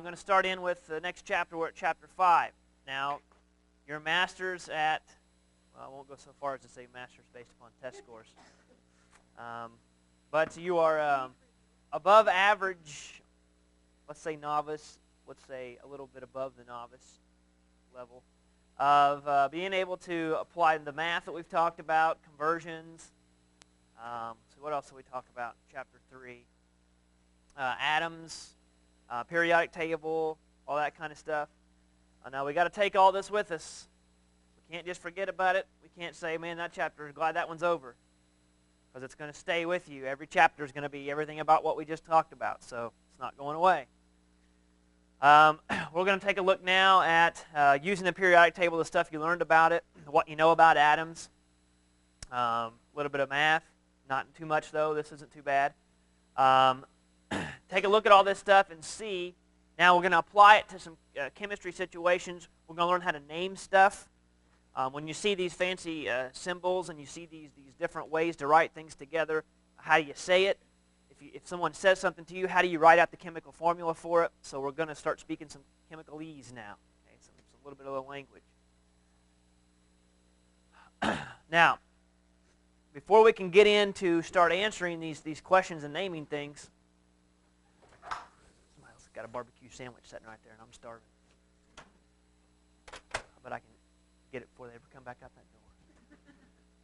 I'm going to start in with the next chapter. We're at chapter 5. Now, your master's at, well, I won't go so far as to say master's based upon test scores. But you are above average, let's say novice, let's say a little bit above the novice level, of being able to apply the math that we've talked about, conversions. So what else have we talked about in chapter 3? Atoms, periodic table, all that kind of stuff. Now we got to take all this with us. We can't just forget about it. We can't say, man, that chapter, glad that one's over. Because it's going to stay with you. Every chapter is going to be everything about what we just talked about. So it's not going away. We're going to take a look now at using the periodic table, the stuff you learned about it, what you know about atoms, a little bit of math. Not too much, though. This isn't too bad. Take a look at all this stuff and see. Now we're going to apply it to some chemistry situations. We're going to learn how to name stuff. When you see these fancy symbols and you see these different ways to write things together, how do you say it? If someone says something to you, how do you write out the chemical formula for it? So we're going to start speaking some chemicalese now, okay? Some little bit of the language. Now, before we can get into start answering these questions and naming things, somebody else got a barbecue sandwich sitting right there, and I'm starving. But I can get it before they ever come back out that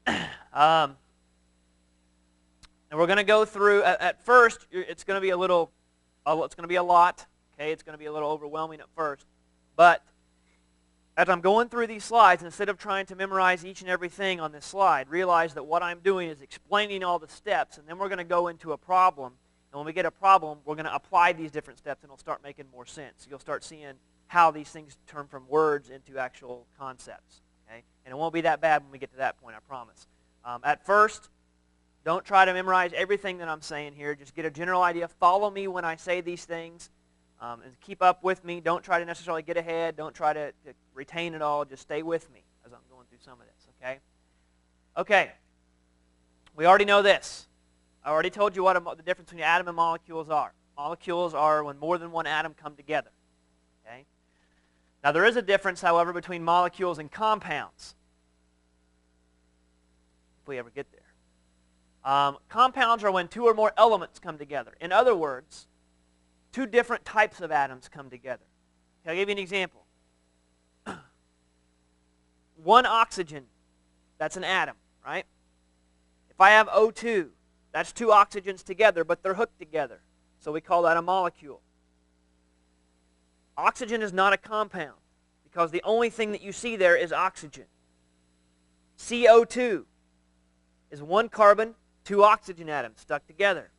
door. And we're going to go through. At first, it's going to be it's going to be a lot. Okay, it's going to be a little overwhelming at first. But as I'm going through these slides, instead of trying to memorize each and everything on this slide, realize that what I'm doing is explaining all the steps, and then we're going to go into a problem. And when we get a problem, we're going to apply these different steps, and it'll start making more sense. You'll start seeing how these things turn from words into actual concepts. Okay? And it won't be that bad when we get to that point, I promise. At first, don't try to memorize everything that I'm saying here. Just get a general idea. Follow me when I say these things. And keep up with me. Don't try to necessarily get ahead. Don't try to retain it all. Just stay with me as I'm going through some of this, okay? Okay. We already know this. I already told you what the difference between atom and molecules are. Molecules are when more than one atom come together, okay? Now, there is a difference, however, between molecules and compounds, if we ever get there. Compounds are when two or more elements come together. In other words, two different types of atoms come together. Okay, I'll give you an example. One oxygen, that's an atom, right? If I have O2, that's two oxygens together, but they're hooked together. So we call that a molecule. Oxygen is not a compound because the only thing that you see there is oxygen. CO2 is one carbon, two oxygen atoms stuck together.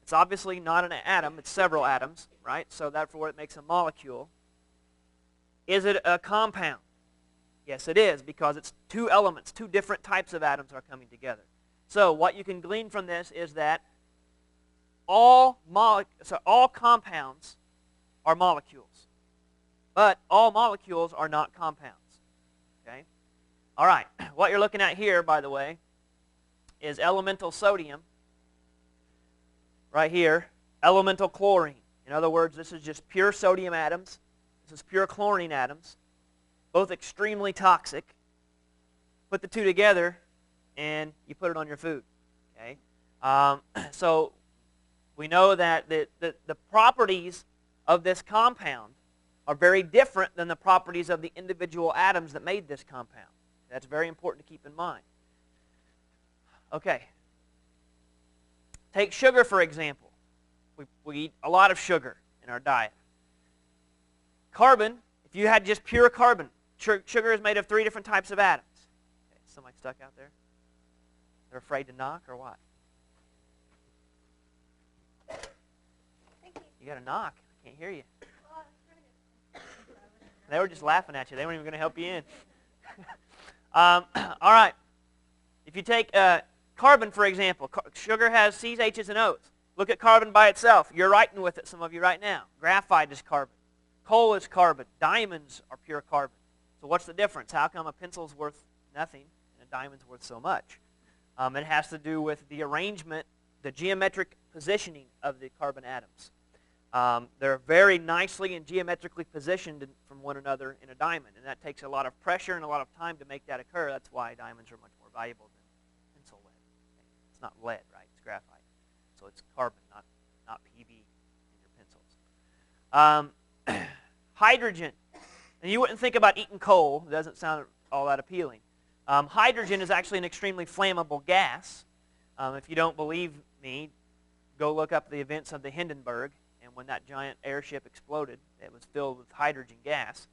It's obviously not an atom, it's several atoms, right? So therefore it makes a molecule. Is it a compound? Yes, it is, because it's two elements, two different types of atoms are coming together. So what you can glean from this is that all compounds are molecules, but all molecules are not compounds, okay? All right, what you're looking at here, by the way, is elemental sodium, right here, elemental chlorine. In other words, this is just pure sodium atoms. This is pure chlorine atoms, both extremely toxic. Put the two together, and you put it on your food. Okay, so we know that the properties of this compound are very different than the properties of the individual atoms that made this compound. That's very important to keep in mind. Okay. Take sugar, for example. We eat a lot of sugar in our diet. Carbon, if you had just pure carbon, sugar is made of 3 different types of atoms. Okay, somebody stuck out there? They're afraid to knock or what? You got to knock. I can't hear you. They were just laughing at you. They weren't even going to help you in. All right. If you take carbon, for example, sugar has C's, H's, and O's. Look at carbon by itself. You're writing with it, some of you right now. Graphite is carbon. Coal is carbon. Diamonds are pure carbon. So what's the difference? How come a pencil's worth nothing and a diamond's worth so much? It has to do with the arrangement, the geometric positioning of the carbon atoms. They're very nicely and geometrically positioned from one another in a diamond, and that takes a lot of pressure and a lot of time to make that occur. That's why diamonds are much more valuable than pencil lead. It's not lead, right? It's graphite. So it's carbon, not PV in your pencils. Hydrogen. And you wouldn't think about eating coal. It doesn't sound all that appealing. Hydrogen is actually an extremely flammable gas. If you don't believe me, go look up the events of the Hindenburg. And when that giant airship exploded, it was filled with hydrogen gas.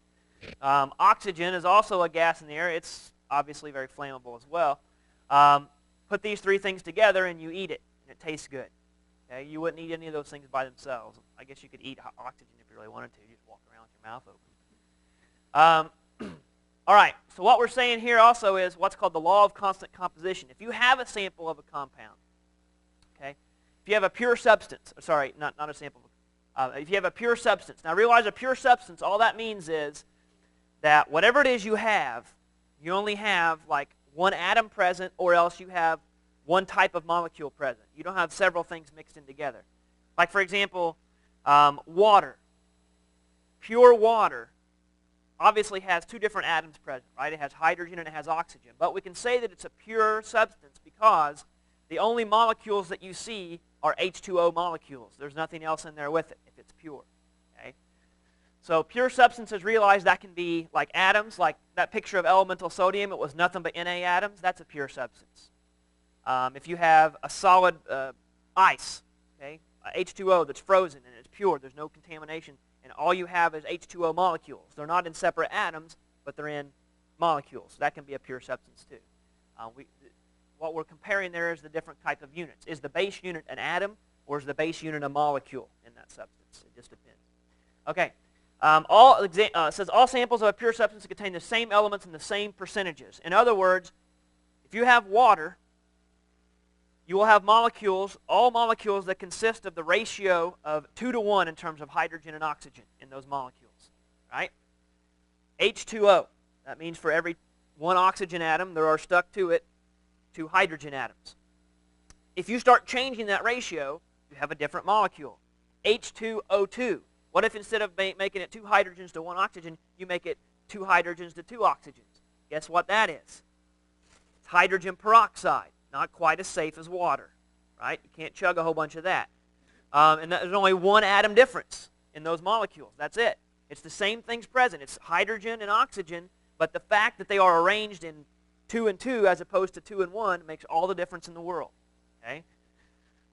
Oxygen is also a gas in the air. It's obviously very flammable as well. Put these three things together and you eat it, and it tastes good. Okay? You wouldn't eat any of those things by themselves. I guess you could eat oxygen if you really wanted to. You just walk around with your mouth open. All right, so what we're saying here also is what's called the law of constant composition. If you have a sample of a compound, okay, if you have a pure substance, sorry, not a sample, if you have a pure substance. Now realize a pure substance, all that means is that whatever it is you have, you only have like one atom present, or else you have one type of molecule present. You don't have several things mixed in together. Like for example, water. Pure water obviously has two different atoms present, right? It has hydrogen and it has oxygen. But we can say that it's a pure substance because the only molecules that you see are H2O molecules. There's nothing else in there with it if it's pure. Okay? So pure substances, realize that can be like atoms, like that picture of elemental sodium. It was nothing but Na atoms. That's a pure substance. If you have a solid ice, okay, H2O that's frozen and it's pure, there's no contamination, and all you have is H2O molecules. They're not in separate atoms, but they're in molecules. That can be a pure substance too. What we're comparing there is the different type of units. Is the base unit an atom, or is the base unit a molecule in that substance? It just depends. Okay. It says all samples of a pure substance contain the same elements and the same percentages. In other words, if you have water, you will have molecules, all molecules that consist of the ratio of 2 to 1 in terms of hydrogen and oxygen in those molecules, right? H2O, that means for every one oxygen atom, there are stuck to it 2 hydrogen atoms. If you start changing that ratio, you have a different molecule. H2O2. What if instead of making it 2 hydrogens to 1 oxygen, you make it 2 hydrogens to 2 oxygens? Guess what that is? It's hydrogen peroxide. Not quite as safe as water, right? You can't chug a whole bunch of that. And there's only one atom difference in those molecules. That's it. It's the same things present. It's hydrogen and oxygen, but the fact that they are arranged in 2 and 2 as opposed to 2 and 1 makes all the difference in the world. Okay?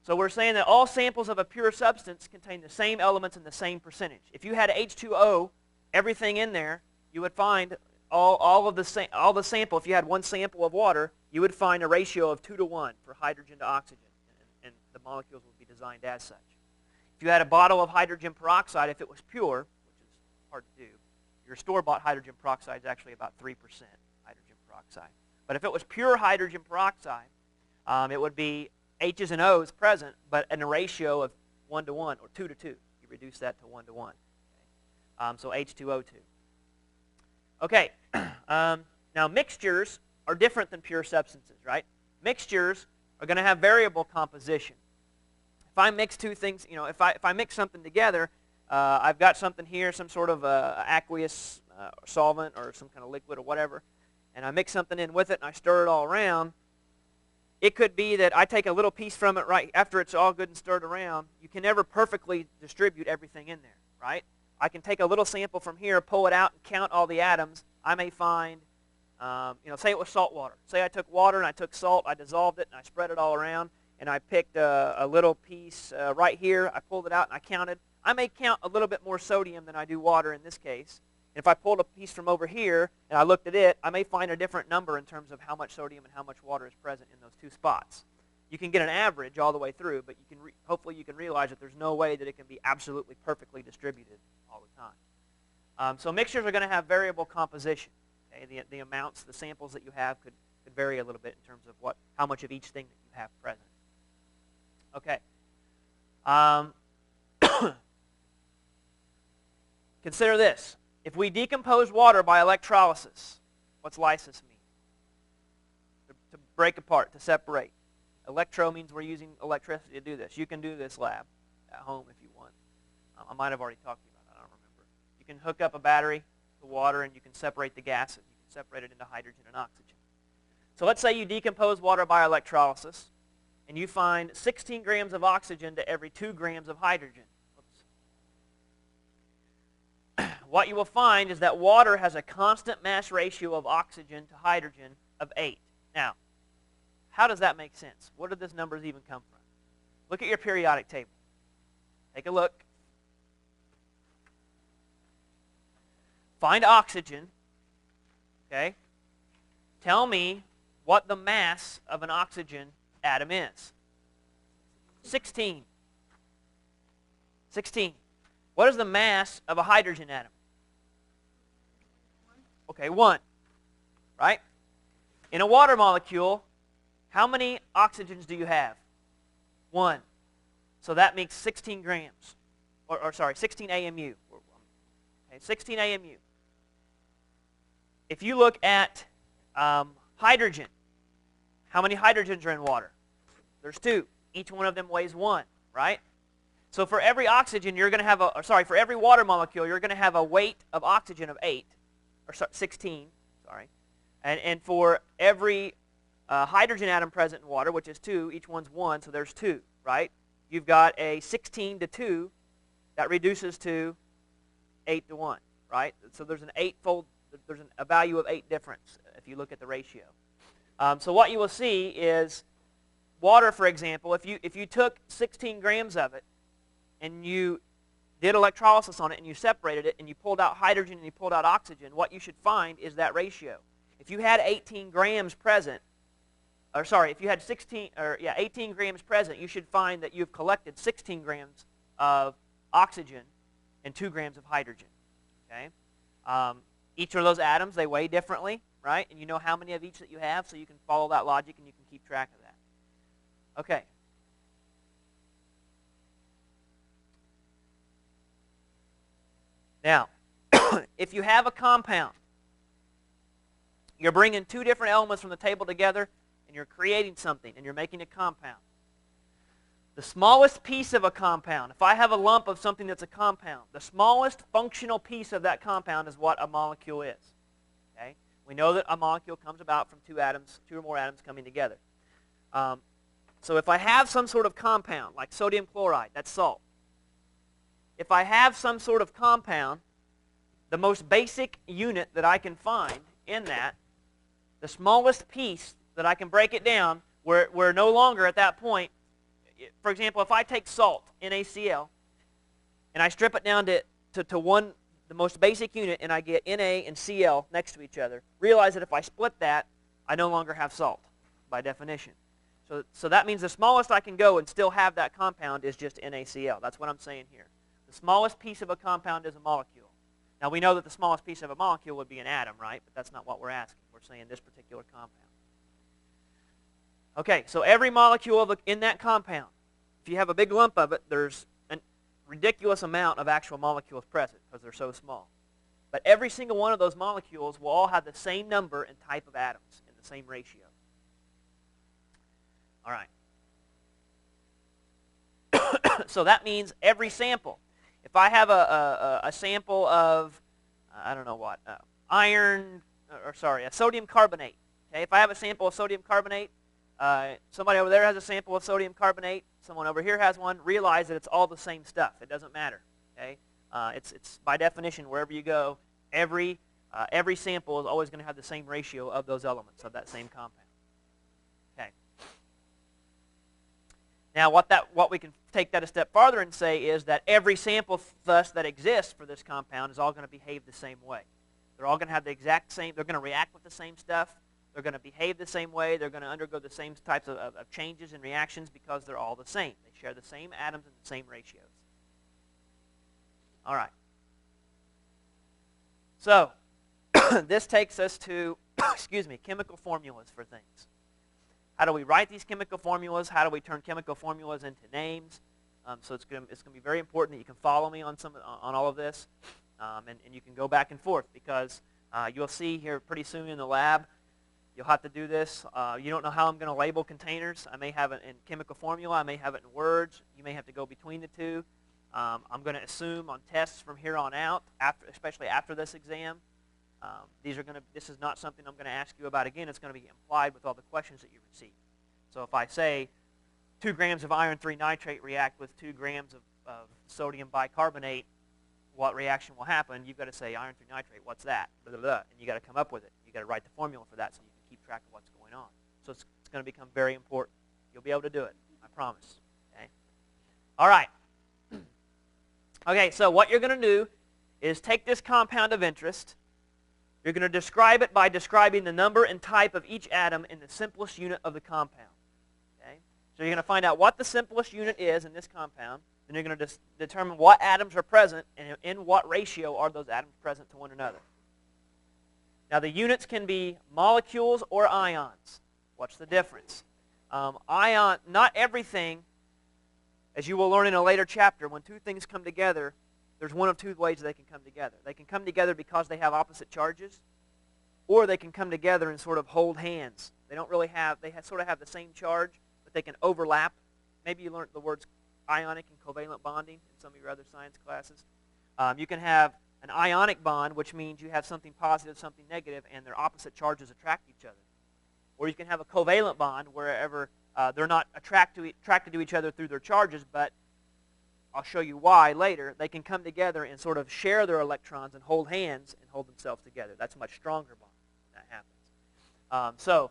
So we're saying that all samples of a pure substance contain the same elements and the same percentage. If you had H2O, everything in there, you would find all the sample. If you had one sample of water, you would find a ratio of 2 to 1 for hydrogen to oxygen, and the molecules would be designed as such. If you had a bottle of hydrogen peroxide, if it was pure, which is hard to do, your store-bought hydrogen peroxide is actually about 3% hydrogen peroxide. But if it was pure hydrogen peroxide, it would be H's and O's present, but in a ratio of 1 to 1 or 2 to 2. You reduce that to 1 to 1. Okay? So H2O2. Okay, now mixtures are different than pure substances, right? Mixtures are going to have variable composition. If I mix two things, if I mix something together, I've got something here, some sort of aqueous solvent or some kind of liquid or whatever, and I mix something in with it and I stir it all around. It could be that I take a little piece from it right after it's all good and stirred around. You can never perfectly distribute everything in there, right? I can take a little sample from here, pull it out, and count all the atoms. I may find, say it was salt water. Say I took water and I took salt, I dissolved it, and I spread it all around, and I picked a little piece right here. I pulled it out and I counted. I may count a little bit more sodium than I do water in this case. And if I pulled a piece from over here and I looked at it, I may find a different number in terms of how much sodium and how much water is present in those two spots. You can get an average all the way through, but you can hopefully you can realize that there's no way that it can be absolutely perfectly distributed all the time. So mixtures are going to have variable composition. Okay? The amounts, the samples that you have could vary a little bit in terms of how much of each thing that you have present. Okay. Consider this. If we decompose water by electrolysis, what's lysis mean? To break apart, to separate. Electro means we're using electricity to do this. You can do this lab at home if you want. I might have already talked to you about that. I don't remember. You can hook up a battery to water, and you can separate the gases. You can separate it into hydrogen and oxygen. So let's say you decompose water by electrolysis, and you find 16 grams of oxygen to every 2 grams of hydrogen. What you will find is that water has a constant mass ratio of oxygen to hydrogen of 8. Now, how does that make sense? Where did these numbers even come from? Look at your periodic table. Take a look. Find oxygen. Okay? Tell me what the mass of an oxygen atom is. 16. 16. What is the mass of a hydrogen atom? Okay, 1. Right? In a water molecule, how many oxygens do you have? 1. So that makes 16 grams. Or sorry, 16 AMU. Okay, 16 AMU. If you look at hydrogen, how many hydrogens are in water? There's 2. Each one of them weighs 1, right? So for every oxygen, you're going to have for every water molecule, you're going to have a weight of oxygen of 8, or 16, sorry. And for every hydrogen atom present in water, which is 2, each one's 1, so there's 2, right? You've got a 16 to 2 that reduces to 8 to 1, right? So there's an 8-fold, there's a value of 8 difference if you look at the ratio. So what you will see is water, for example, if you took 16 grams of it and you did electrolysis on it and you separated it and you pulled out hydrogen and you pulled out oxygen, what you should find is that ratio. If you had 18 grams present, or sorry, if you had 18 grams present, you should find that you've collected 16 grams of oxygen and 2 grams of hydrogen. Okay? Each of those atoms, they weigh differently, right? And you know how many of each that you have, so you can follow that logic and you can keep track of that. Okay. Now, if you have a compound, you're bringing 2 different elements from the table together, and you're creating something, and you're making a compound. The smallest piece of a compound, if I have a lump of something that's a compound, the smallest functional piece of that compound is what a molecule is. Okay? We know that a molecule comes about from 2 or more atoms coming together. So if I have some sort of compound, like sodium chloride, that's salt. If I have some sort of compound, the most basic unit that I can find in that, the smallest piece that I can break it down, we're no longer at that point. For example, if I take salt, NaCl, and I strip it down to the most basic unit, and I get Na and Cl next to each other, realize that if I split that, I no longer have salt, by definition. So that means the smallest I can go and still have that compound is just NaCl. That's what I'm saying here. The smallest piece of a compound is a molecule. Now, we know that the smallest piece of a molecule would be an atom, right? But that's not what we're asking. We're saying this particular compound. Okay, so every molecule in that compound, if you have a big lump of it, there's a ridiculous amount of actual molecules present because they're so small. But every single one of those molecules will all have the same number and type of atoms in the same ratio. All right. So that means every sample. If I have a sample of, I don't know what, a sodium carbonate. Okay, if I have a sample of sodium carbonate, somebody over there has a sample of sodium carbonate, someone over here has one, realize that it's all the same stuff. It doesn't matter. Okay, it's by definition, wherever you go, every sample is always going to have the same ratio of those elements of that same compound. Okay. Now, what we can take that a step farther and say is that every sample thus that exists for this compound is all going to behave the same way. They're all going to have the exact same, they're going to react with the same stuff, they're going to behave the same way, they're going to undergo the same types of changes and reactions because they're all the same. They share the same atoms and the same ratios. All right. So, this takes us to, chemical formulas for things. How do we write these chemical formulas? How do we turn chemical formulas into names? So it's going to be very important that you can follow me on all of this, and you can go back and forth because you'll see here pretty soon in the lab, you'll have to do this. You don't know how I'm going to label containers. I may have it in chemical formula. I may have it in words. You may have to go between the two. I'm going to assume on tests from here on out, especially after this exam, this is not something I'm going to ask you about again. It's going to be implied with all the questions that you receive. So if I say 2 grams of iron 3 nitrate react with 2 grams of sodium bicarbonate, what reaction will happen? You've got to say iron 3 nitrate, what's that? Blah, blah, blah, and you've got to come up with it. You've got to write the formula for that so you can keep track of what's going on. So it's going to become very important. You'll be able to do it, I promise. Okay? All right. Okay, so what you're going to do is take this compound of interest. You're going to describe it by describing the number and type of each atom in the simplest unit of the compound. Okay? So you're going to find out what the simplest unit is in this compound. Then you're going to determine what atoms are present and in what ratio are those atoms present to one another. Now the units can be molecules or ions. What's the difference? Not everything, as you will learn in a later chapter, when 2 things come together, there's one of 2 ways they can come together. They can come together because they have opposite charges, or they can come together and sort of hold hands. They don't really have, sort of have the same charge, but they can overlap. Maybe you learned the words ionic and covalent bonding in some of your other science classes. You can have an ionic bond, which means you have something positive, something negative, and their opposite charges attract each other. Or you can have a covalent bond wherever they're not attracted to each other through their charges, but I'll show you why later. They can come together and sort of share their electrons and hold hands and hold themselves together. That's a much stronger bond when that happens. So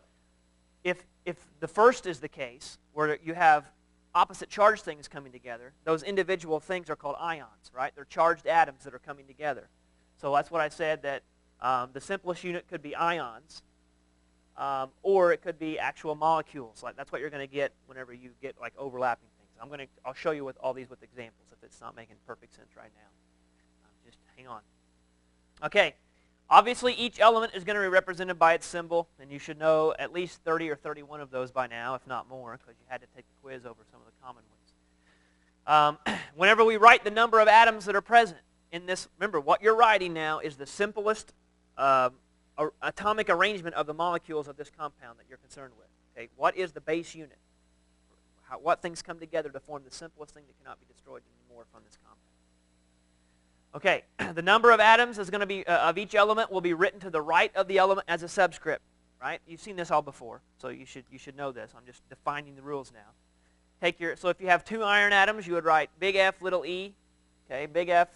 if the first is the case, where you have opposite charged things coming together, those individual things are called ions, right? They're charged atoms that are coming together. So that's what I said, that the simplest unit could be ions, or it could be actual molecules. Like that's what you're going to get whenever you get like overlapping things. I'll show you with all these with examples if it's not making perfect sense right now. Just hang on. Okay. Obviously, each element is going to be represented by its symbol, and you should know at least 30 or 31 of those by now, if not more, because you had to take the quiz over some of the common ones. Whenever we write the number of atoms that are present in this, remember, what you're writing now is the simplest atomic arrangement of the molecules of this compound that you're concerned with. Okay, what is the base unit? What things come together to form the simplest thing that cannot be destroyed anymore from this compound? Okay, the number of atoms is going to be of each element will be written to the right of the element as a subscript, right? You've seen this all before, so you should know this. I'm just defining the rules now. So if you have 2 iron atoms, you would write big F, little e, okay, big F,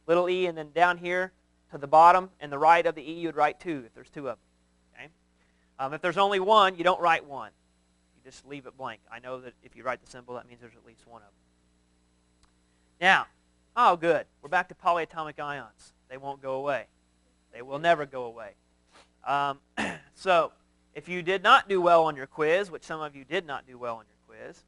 little e, and then down here to the bottom and the right of the e, you would write 2 if there's 2 of them. Okay, if there's only 1, you don't write 1. You just leave it blank. I know that if you write the symbol, that means there's at least 1 of them. Now. Oh, good. We're back to polyatomic ions. They won't go away. They will never go away. So, if you did not do well on your quiz, which some of you did not do well on your quiz,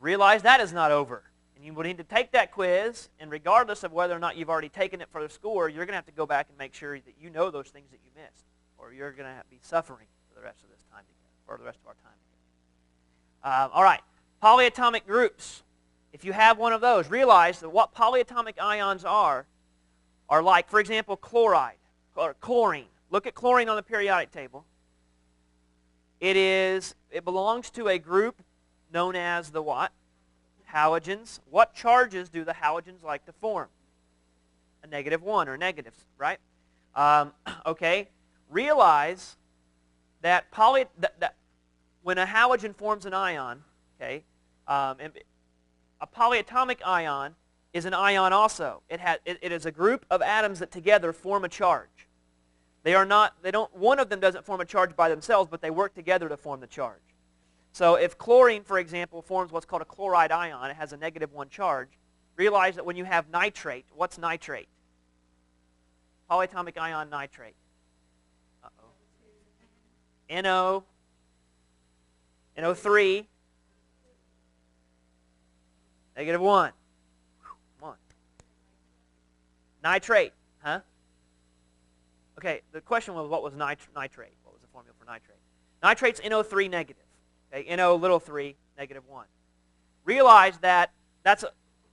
realize that is not over. And you will need to take that quiz, and regardless of whether or not you've already taken it for the score, you're going to have to go back and make sure that you know those things that you missed, or you're going to be suffering for the rest of this time together, for the rest of our time together. All right, polyatomic groups. If you have one of those, realize that what polyatomic ions are like, for example, chloride or chlorine. Look at chlorine on the periodic table. It belongs to a group known as the what? Halogens. What charges do the halogens like to form? A -1 or negatives, right? Okay. Realize that when a halogen forms an ion, okay, a polyatomic ion is an ion also. It is a group of atoms that together form a charge. One of them doesn't form a charge by themselves, but they work together to form the charge. So if chlorine, for example, forms what's called a chloride ion, it has a -1 charge, realize that when you have nitrate, what's nitrate? Polyatomic ion nitrate. NO, NO3, -1. Come on. Nitrate, huh? Okay, the question was, what was nitrate? What was the formula for nitrate? Nitrate's NO3 negative. Okay, NO little 3, -1. Realize that that's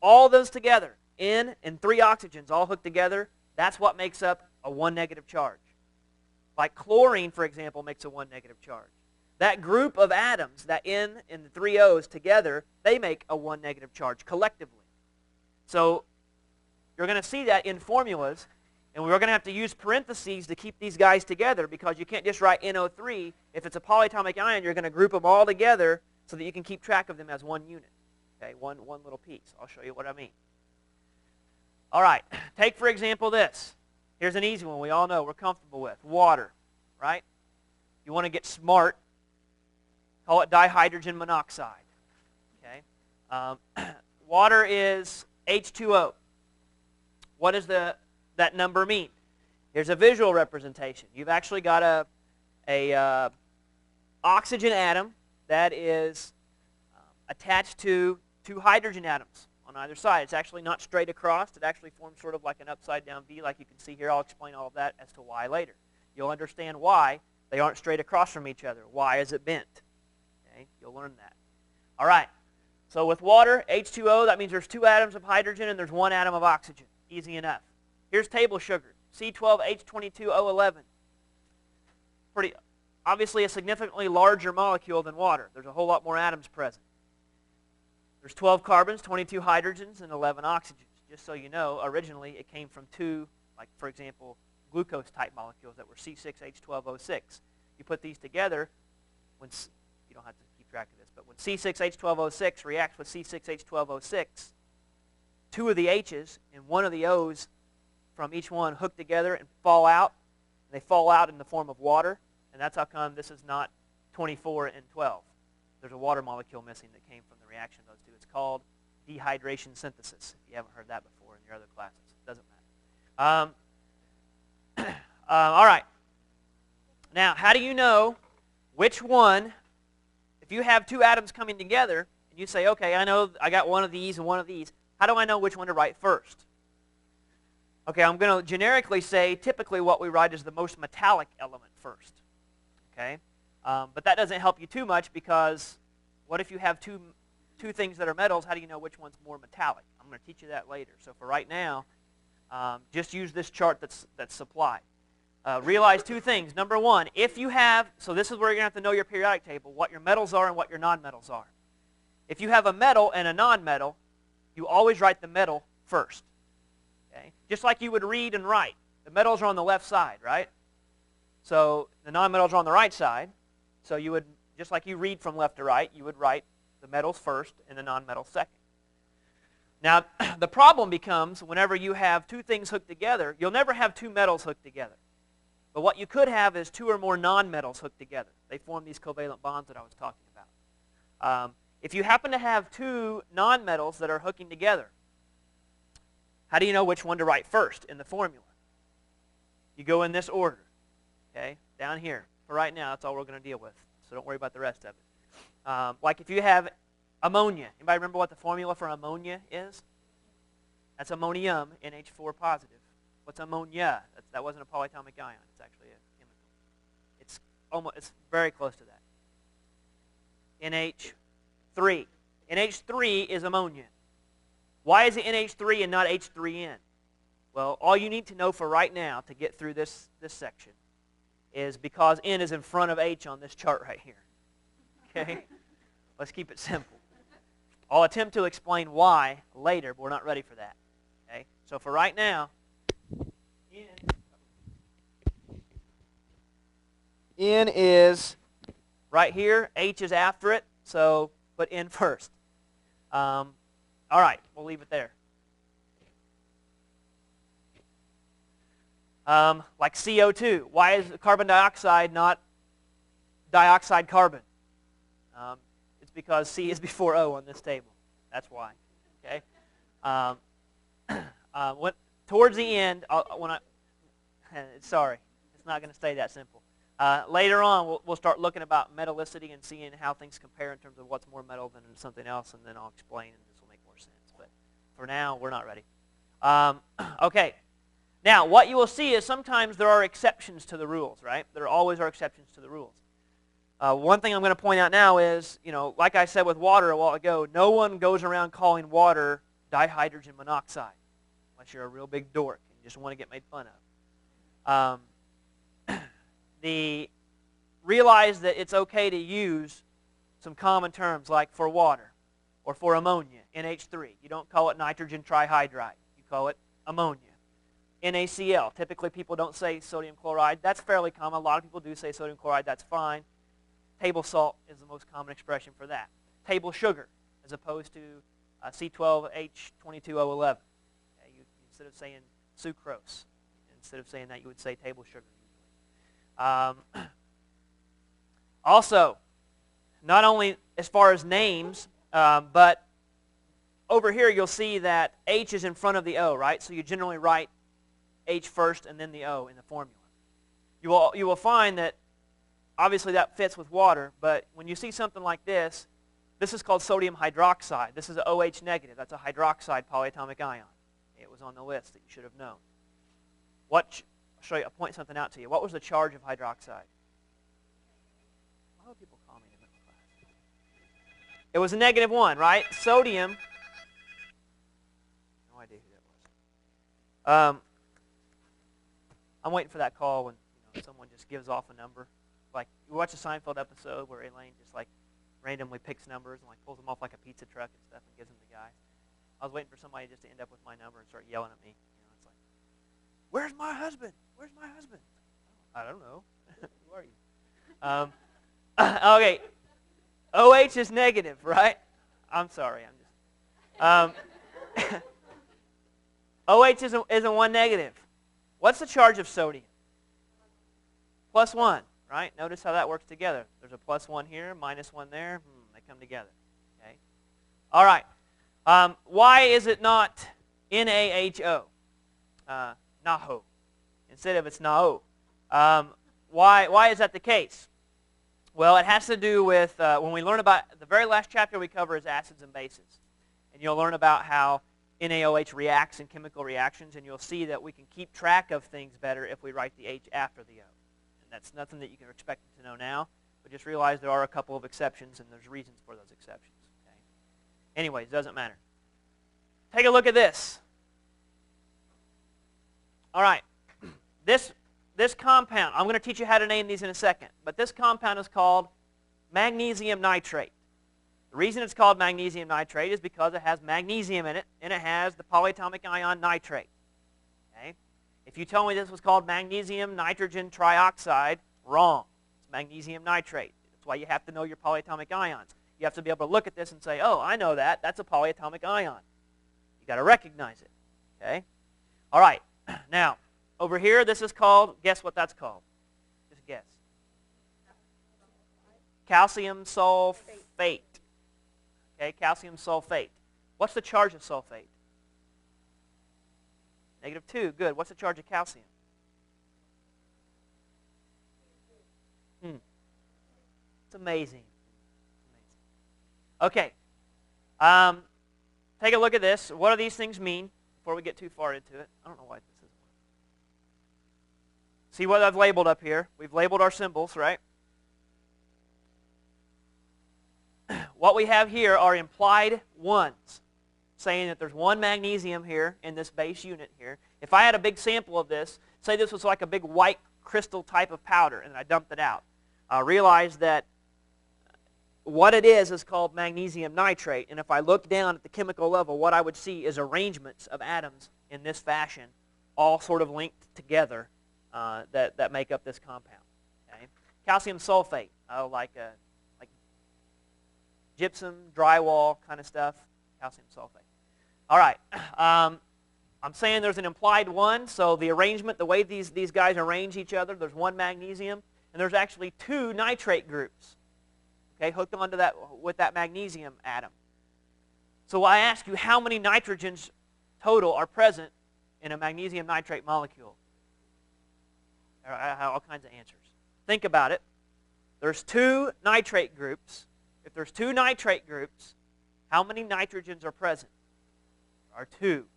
all those together, N and 3 oxygens all hooked together, that's what makes up a 1 negative charge. Like chlorine, for example, makes a 1 negative charge. That group of atoms, that N and the 3 O's together, they make a 1 negative charge collectively. So you're going to see that in formulas, and we're going to have to use parentheses to keep these guys together because you can't just write NO3. If it's a polyatomic ion, you're going to group them all together so that you can keep track of them as one unit. Okay, one little piece. I'll show you what I mean. All right, take for example this. Here's an easy one we all know we're comfortable with. Water, right? You want to get smart, call it dihydrogen monoxide. Okay, water is H2O. What does that number mean? Here's a visual representation. You've actually got a oxygen atom that is attached to two hydrogen atoms on either side. It's actually not straight across. It actually forms sort of like an upside-down V like you can see here. I'll explain all of that as to why later. You'll understand why they aren't straight across from each other. Why is it bent? Okay, you'll learn that. All right, so with water, H2O, that means there's two atoms of hydrogen and there's one atom of oxygen. Easy enough. Here's table sugar, C12H22O11. Pretty obviously a significantly larger molecule than water. There's a whole lot more atoms present. There's 12 carbons, 22 hydrogens, and 11 oxygens. Just so you know, originally it came from two, like for example, glucose-type molecules that were C6H12O6. You put these together, when you don't have to keep track of this, but when C6H12O6 reacts with C6H12O6, two of the H's and one of the O's from each one hook together and fall out. And they fall out in the form of water, and that's how come this is not 24 and 12. There's a water molecule missing that came from the reaction of those two. It's called dehydration synthesis, if you haven't heard that before in your other classes. It doesn't matter. All right. Now, how do you know which one, if you have two atoms coming together, and you say, okay, I know I got one of these and one of these, how do I know which one to write first? Okay, I'm going to generically say typically what we write is the most metallic element first. Okay, but that doesn't help you too much because what if you have two things that are metals? How do you know which one's more metallic? I'm going to teach you that later. So for right now, just use this chart that's supplied. Realize two things. Number one, if you have, so this is where you're going to have to know your periodic table, what your metals are and what your nonmetals are. If you have a metal and a nonmetal, you always write the metal first. Okay? Just like you would read and write. The metals are on the left side, right? So the nonmetals are on the right side. So you would, just like you read from left to right, you would write the metals first and the nonmetals second. Now, the problem becomes whenever you have two things hooked together, you'll never have two metals hooked together. But what you could have is two or more nonmetals hooked together. They form these covalent bonds that I was talking about. If you happen to have two nonmetals that are hooking together, how do you know which one to write first in the formula? You go in this order, okay, down here. For right now, that's all we're going to deal with, so don't worry about the rest of it. Like if you have ammonia. Anybody remember what the formula for ammonia is? That's ammonium, NH4 positive. What's ammonia? That wasn't a polyatomic ion. It's actually a chemical. It's very close to that. NH3. NH3 is ammonia. Why is it NH3 and not H3N? Well, all you need to know for right now to get through this section is because N is in front of H on this chart right here. Okay? Let's keep it simple. I'll attempt to explain why later, but we're not ready for that. Okay? So for right now, N is right here. H is after it, so put N first. All right, we'll leave it there. Like CO2. Why is carbon dioxide not dioxide carbon? It's because C is before O on this table. That's why. Okay. Towards the end, sorry, it's not going to stay that simple. Later on, we'll start looking about metallicity and seeing how things compare in terms of what's more metal than something else, and then I'll explain, and this will make more sense. But for now, we're not ready. Okay. Now, what you will see is sometimes there are exceptions to the rules, right? There always are exceptions to the rules. One thing I'm going to point out now is, like I said with water a while ago, no one goes around calling water dihydrogen monoxide, unless you're a real big dork and you just want to get made fun of. Realize that it's okay to use some common terms, like for water. Or for ammonia, NH3. You don't call it nitrogen trihydride. You call it ammonia. NaCl. Typically people don't say sodium chloride. That's fairly common. A lot of people do say sodium chloride. That's fine. Table salt is the most common expression for that. Table sugar as opposed to C12H22O11. Okay, instead of saying sucrose, instead of saying that, you would say table sugar usually. Also, not only as far as names, but over here you'll see that H is in front of the O, right? So you generally write H first and then the O in the formula. You will find that obviously that fits with water, but when you see something like this, this is called sodium hydroxide. This is an OH negative. That's a hydroxide polyatomic ion. It was on the list that you should have known. I'll show you. I'll point something out to you. What was the charge of hydroxide? Oh, people call me in the middle class. It was a -1, right? Sodium. No idea who that was. I'm waiting for that call when someone just gives off a number. Like you watch a Seinfeld episode where Elaine just like randomly picks numbers and like pulls them off like a pizza truck and stuff and gives them to guys. I was waiting for somebody just to end up with my number and start yelling at me. It's like, "Where's my husband? Where's my husband?" I don't know. Who are you? Okay. OH is negative, right? I'm sorry. I'm just. OH is a 1 negative. What's the charge of sodium? +1, right? Notice how that works together. There's a +1 here, -1 there. They come together. Okay. All right. Why is it not NaHO? NaHO. Instead of it's NaO. Why is that the case? Well, it has to do with when we learn about the very last chapter we cover is acids and bases. And you'll learn about how NaOH reacts in chemical reactions, and you'll see that we can keep track of things better if we write the H after the O. And that's nothing that you can expect to know now, but just realize there are a couple of exceptions, and there's reasons for those exceptions. Okay? Anyways, doesn't matter. Take a look at this. All right. This compound, I'm going to teach you how to name these in a second, but this compound is called magnesium nitrate. The reason it's called magnesium nitrate is because it has magnesium in it, and it has the polyatomic ion nitrate. Okay? If you tell me this was called magnesium nitrogen trioxide, wrong. It's magnesium nitrate. That's why you have to know your polyatomic ions. You have to be able to look at this and say, oh, I know that. That's a polyatomic ion. You've got to recognize it. Okay? All right. Now, over here, this is called, guess what that's called? Just guess. Calcium sulfate. Okay, calcium sulfate. What's the charge of sulfate? -2. Good. What's the charge of calcium? It's amazing. Okay. Take a look at this. What do these things mean before we get too far into it? I don't know why this isn't. See what I've labeled up here? We've labeled our symbols, right? What we have here are implied ones, saying that there's one magnesium here in this base unit here. If I had a big sample of this, say this was like a big white crystal type of powder, and I dumped it out, I realized that what it is called magnesium nitrate, and if I look down at the chemical level, what I would see is arrangements of atoms in this fashion, all sort of linked together that make up this compound. Okay? Calcium sulfate, like gypsum, drywall kind of stuff, calcium sulfate. All right, I'm saying there's an implied one, so the arrangement, the way these guys arrange each other, there's one magnesium, and there's actually 2 nitrate groups, okay, hooked onto that with that magnesium atom. So I ask you, how many nitrogens total are present in a magnesium nitrate molecule? There are all kinds of answers. Think about it. There's 2 nitrate groups. If there's 2 nitrate groups, how many nitrogens are present? There are 2.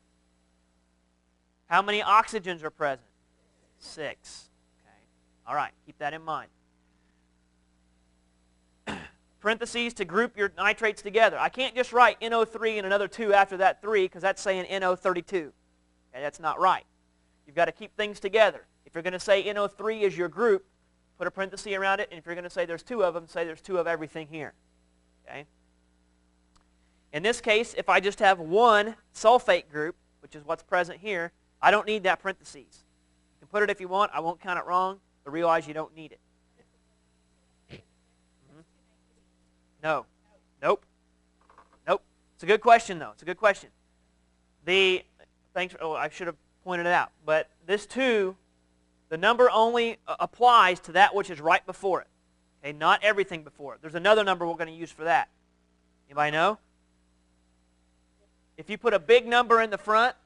How many oxygens are present? 6. Okay. All right, keep that in mind. Parentheses to group your nitrates together. I can't just write NO3 and another 2 after that 3 because that's saying NO32. Okay, that's not right. You've got to keep things together. If you're going to say NO3 is your group, put a parenthesis around it, and if you're going to say there's 2 of them, say there's 2 of everything here. Okay? In this case, if I just have one sulfate group, which is what's present here, I don't need that parentheses. You can put it if you want. I won't count it wrong, but realize you don't need it. No. Nope. Nope. It's a good question, though. It's a good question. I should have pointed it out. But this 2, the number only applies to that which is right before it. Okay, not everything before it. There's another number we're going to use for that. Anybody know? If you put a big number in the front,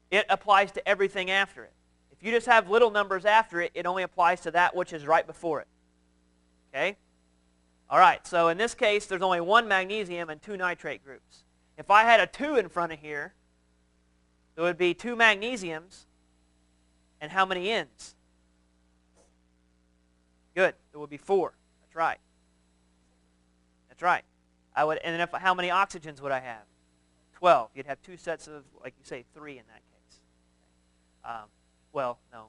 it applies to everything after it. If you just have little numbers after it, it only applies to that which is right before it. Okay? All right, so in this case, there's only 1 magnesium and 2 nitrate groups. If I had a 2 in front of here, there would be 2 magnesiums and how many N's? Good. There would be 4. That's right. That's right. And then how many oxygens would I have? 12. You'd have 2 sets of, like you say, 3 in that case. Well, no.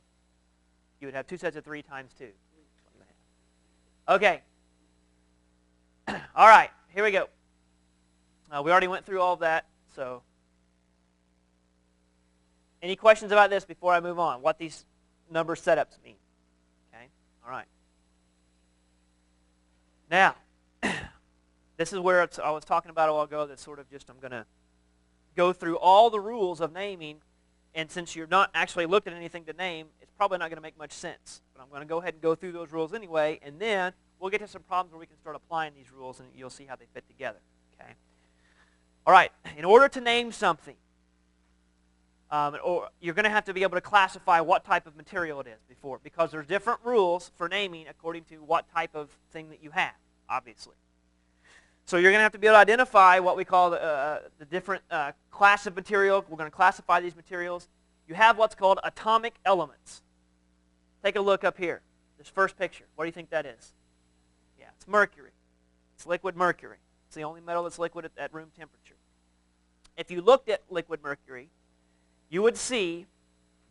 You would have 2 sets of 3 times 2. Okay. All right. Here we go. We already went through all of that. So, any questions about this before I move on? What these number setups mean? Okay. All right. Now, this is where I was talking about a while ago. That sort of just I'm going to go through all the rules of naming, and since you're not actually looked at anything to name, it's probably not going to make much sense. But I'm going to go ahead and go through those rules anyway, and then we'll get to some problems where we can start applying these rules, and you'll see how they fit together. Okay. All right. In order to name something, you're going to have to be able to classify what type of material it is because there's different rules for naming according to what type of thing that you have, obviously. So you're going to have to be able to identify what we call the different class of material. We're going to classify these materials. You have what's called atomic elements. Take a look up here. This first picture. What do you think that is? Yeah, it's mercury. It's liquid mercury. It's the only metal that's liquid at room temperature. If you looked at liquid mercury, you would see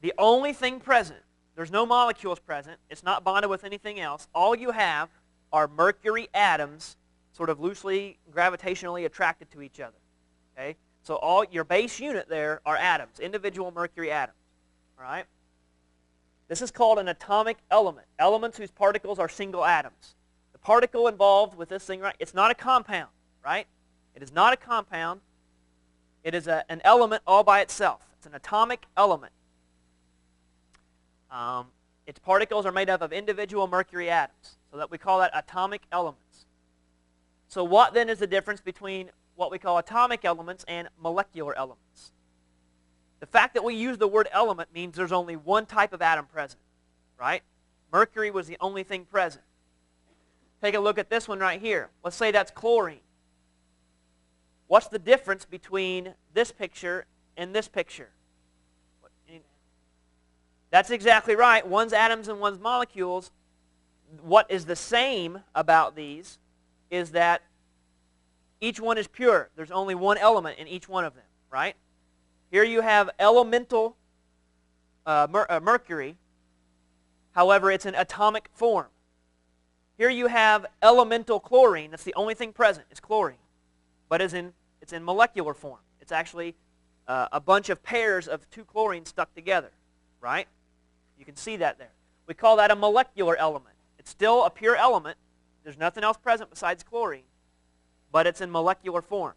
the only thing present, there's no molecules present, it's not bonded with anything else, all you have are mercury atoms sort of loosely gravitationally attracted to each other. Okay? So all your base unit there are atoms, individual mercury atoms. All right? This is called an atomic element, elements whose particles are single atoms. The particle involved with this thing, right, it's not a compound, right? It is not a compound. It is an element all by itself. It's an atomic element. Its particles are made up of individual mercury atoms, so that we call that atomic elements. So what then is the difference between what we call atomic elements and molecular elements? The fact that we use the word element means there's only one type of atom present, right? Mercury was the only thing present. Take a look at this one right here. Let's say that's chlorine. What's the difference between this picture and this picture? That's exactly right. One's atoms and one's molecules. What is the same about these is that each one is pure. There's only one element in each one of them, right? Here you have elemental mercury. However, it's in atomic form. Here you have elemental chlorine. That's the only thing present is chlorine. But it's in molecular form. It's actually a bunch of pairs of 2 chlorines stuck together, right? You can see that there. We call that a molecular element. It's still a pure element. There's nothing else present besides chlorine, but it's in molecular form.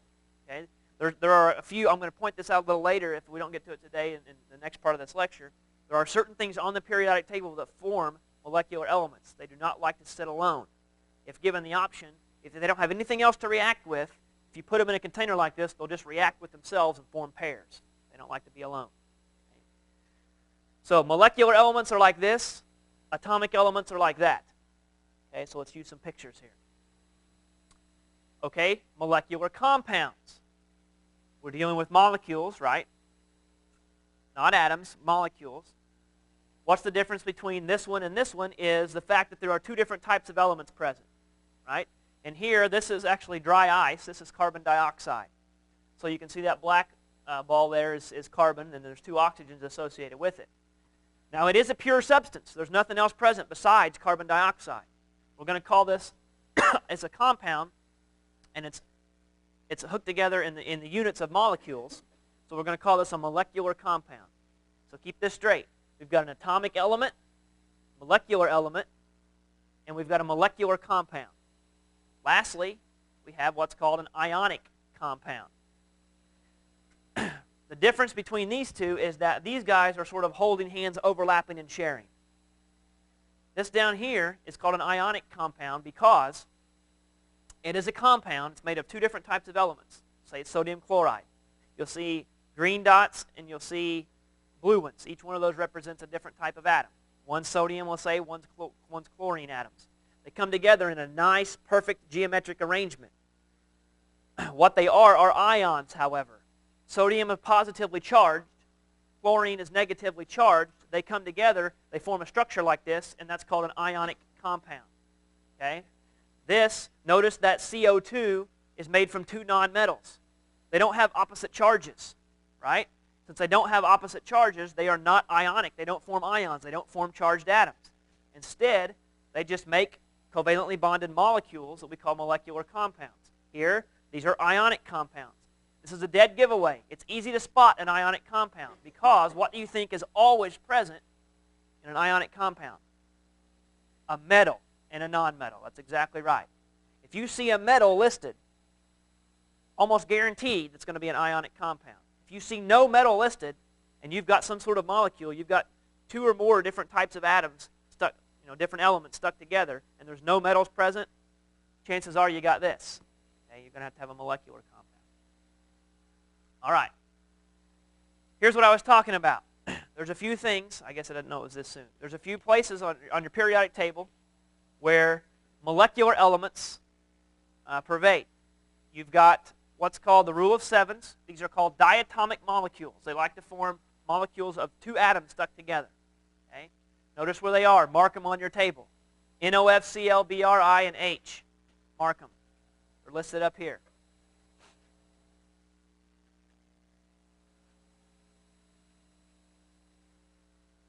Okay? There are a few, I'm going to point this out a little later if we don't get to it today in the next part of this lecture. There are certain things on the periodic table that form molecular elements. They do not like to sit alone. If given the option, if they don't have anything else to react with, if you put them in a container like this, they'll just react with themselves and form pairs. They don't like to be alone. Okay? So molecular elements are like this. Atomic elements are like that. Okay, so let's use some pictures here. Okay, molecular compounds. We're dealing with molecules, right? Not atoms, molecules. What's the difference between this one and this one is the fact that there are 2 different types of elements present, right? And here, this is actually dry ice. This is carbon dioxide. So you can see that black ball there is carbon, and there's 2 oxygens associated with it. Now, it is a pure substance. There's nothing else present besides carbon dioxide. We're going to call this as a compound, and it's it's hooked together in the units of molecules. So we're going to call this a molecular compound. So keep this straight. We've got an atomic element, molecular element, and we've got a molecular compound. Lastly, we have what's called an ionic compound. The difference between these two is that these guys are sort of holding hands, overlapping, and sharing. This down here is called an ionic compound because it is a compound. It's made of two different types of elements. Say it's sodium chloride. You'll see green dots and you'll see blue ones. Each one of those represents a different type of atom. One's sodium, we'll say, one's chlorine atoms. They come together in a nice, perfect geometric arrangement. What they are ions, however. Sodium is positively charged. Chlorine is negatively charged. They come together, they form a structure like this, and that's called an ionic compound. Okay? Notice that CO2 is made from two nonmetals. They don't have opposite charges, right? Since they don't have opposite charges, they are not ionic. They don't form ions. They don't form charged atoms. Instead, they just make covalently bonded molecules that we call molecular compounds. Here, these are ionic compounds. This is a dead giveaway. It's easy to spot an ionic compound because what do you think is always present in an ionic compound? A metal and a nonmetal. That's exactly right. If you see a metal listed, almost guaranteed it's going to be an ionic compound. If you see no metal listed and you've got some sort of molecule, you've got two or more different types of atoms stuck, different elements stuck together, and there's no metals present, chances are you got this. Okay? You're going to have a molecular compound. All right. Here's what I was talking about. There's a few things. I guess I didn't know it was this soon. There's a few places on your periodic table where molecular elements pervade. You've got what's called the rule of sevens. These are called diatomic molecules. They like to form molecules of two atoms stuck together. Okay? Notice where they are. Mark them on your table. NOFCl, Bri, and H. Mark them. They're listed up here.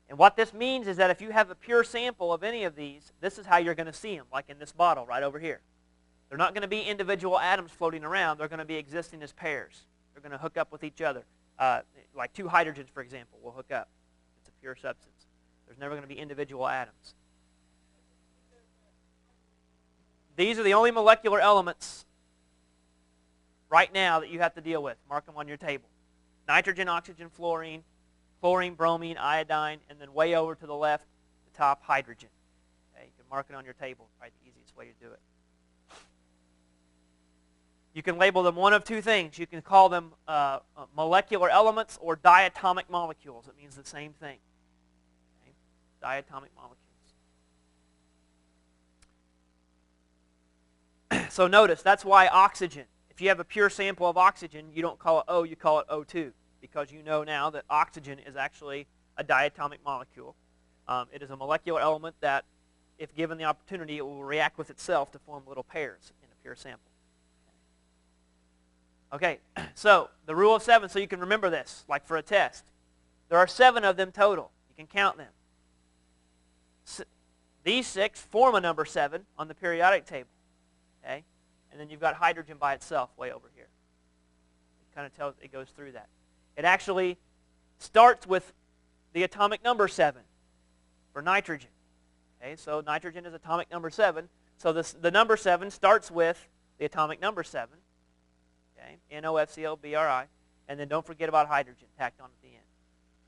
And what this means is that if you have a pure sample of any of these, this is how you're going to see them, like in this bottle right over here. They're not going to be individual atoms floating around. They're going to be existing as pairs. They're going to hook up with each other. Like two hydrogens, for example, will hook up. It's a pure substance. There's never going to be individual atoms. These are the only molecular elements right now that you have to deal with. Mark them on your table. Nitrogen, oxygen, fluorine, chlorine, bromine, iodine, and then way over to the left, the top, hydrogen. Okay, you can mark it on your table. Probably the easiest way to do it. You can label them one of two things. You can call them molecular elements or diatomic molecules. It means the same thing. Okay? Diatomic molecules. So notice, that's why oxygen. If you have a pure sample of oxygen, you don't call it O, you call it O2. Because you know now that oxygen is actually a diatomic molecule. It is a molecular element that, if given the opportunity, it will react with itself to form little pairs in a pure sample. Okay, so the rule of seven, so you can remember this, like for a test. There are 7 of them total. You can count them. These 6 form a number 7 on the periodic table. Okay? And then you've got hydrogen by itself way over here. It kind of tells, it goes through that. It actually starts with the atomic number 7 for nitrogen. Okay, so nitrogen is atomic number 7. So the number 7 starts with the atomic number 7. Okay, NOFCl, Bri. And then don't forget about hydrogen tacked on at the end.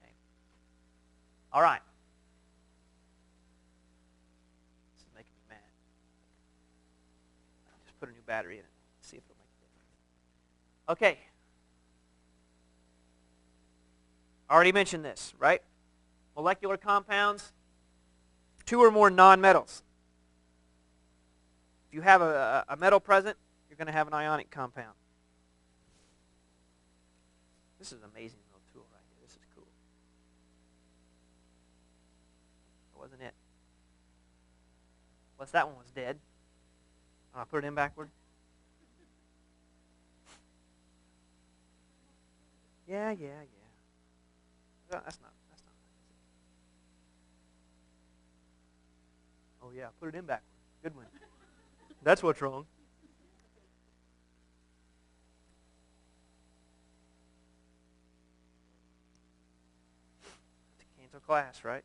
Okay. All right. This is making me mad. Just put a new battery in it. See if it'll make a difference. Okay. Already mentioned this, right? Molecular compounds, 2 or more nonmetals. If you have a metal present, you're going to have an ionic compound. This is an amazing little tool right here. This is cool. That wasn't it. Plus that one was dead. I'll put it in backward. Yeah. That's not. Oh yeah, put it in backward. Good one. That's what's wrong. to class, right?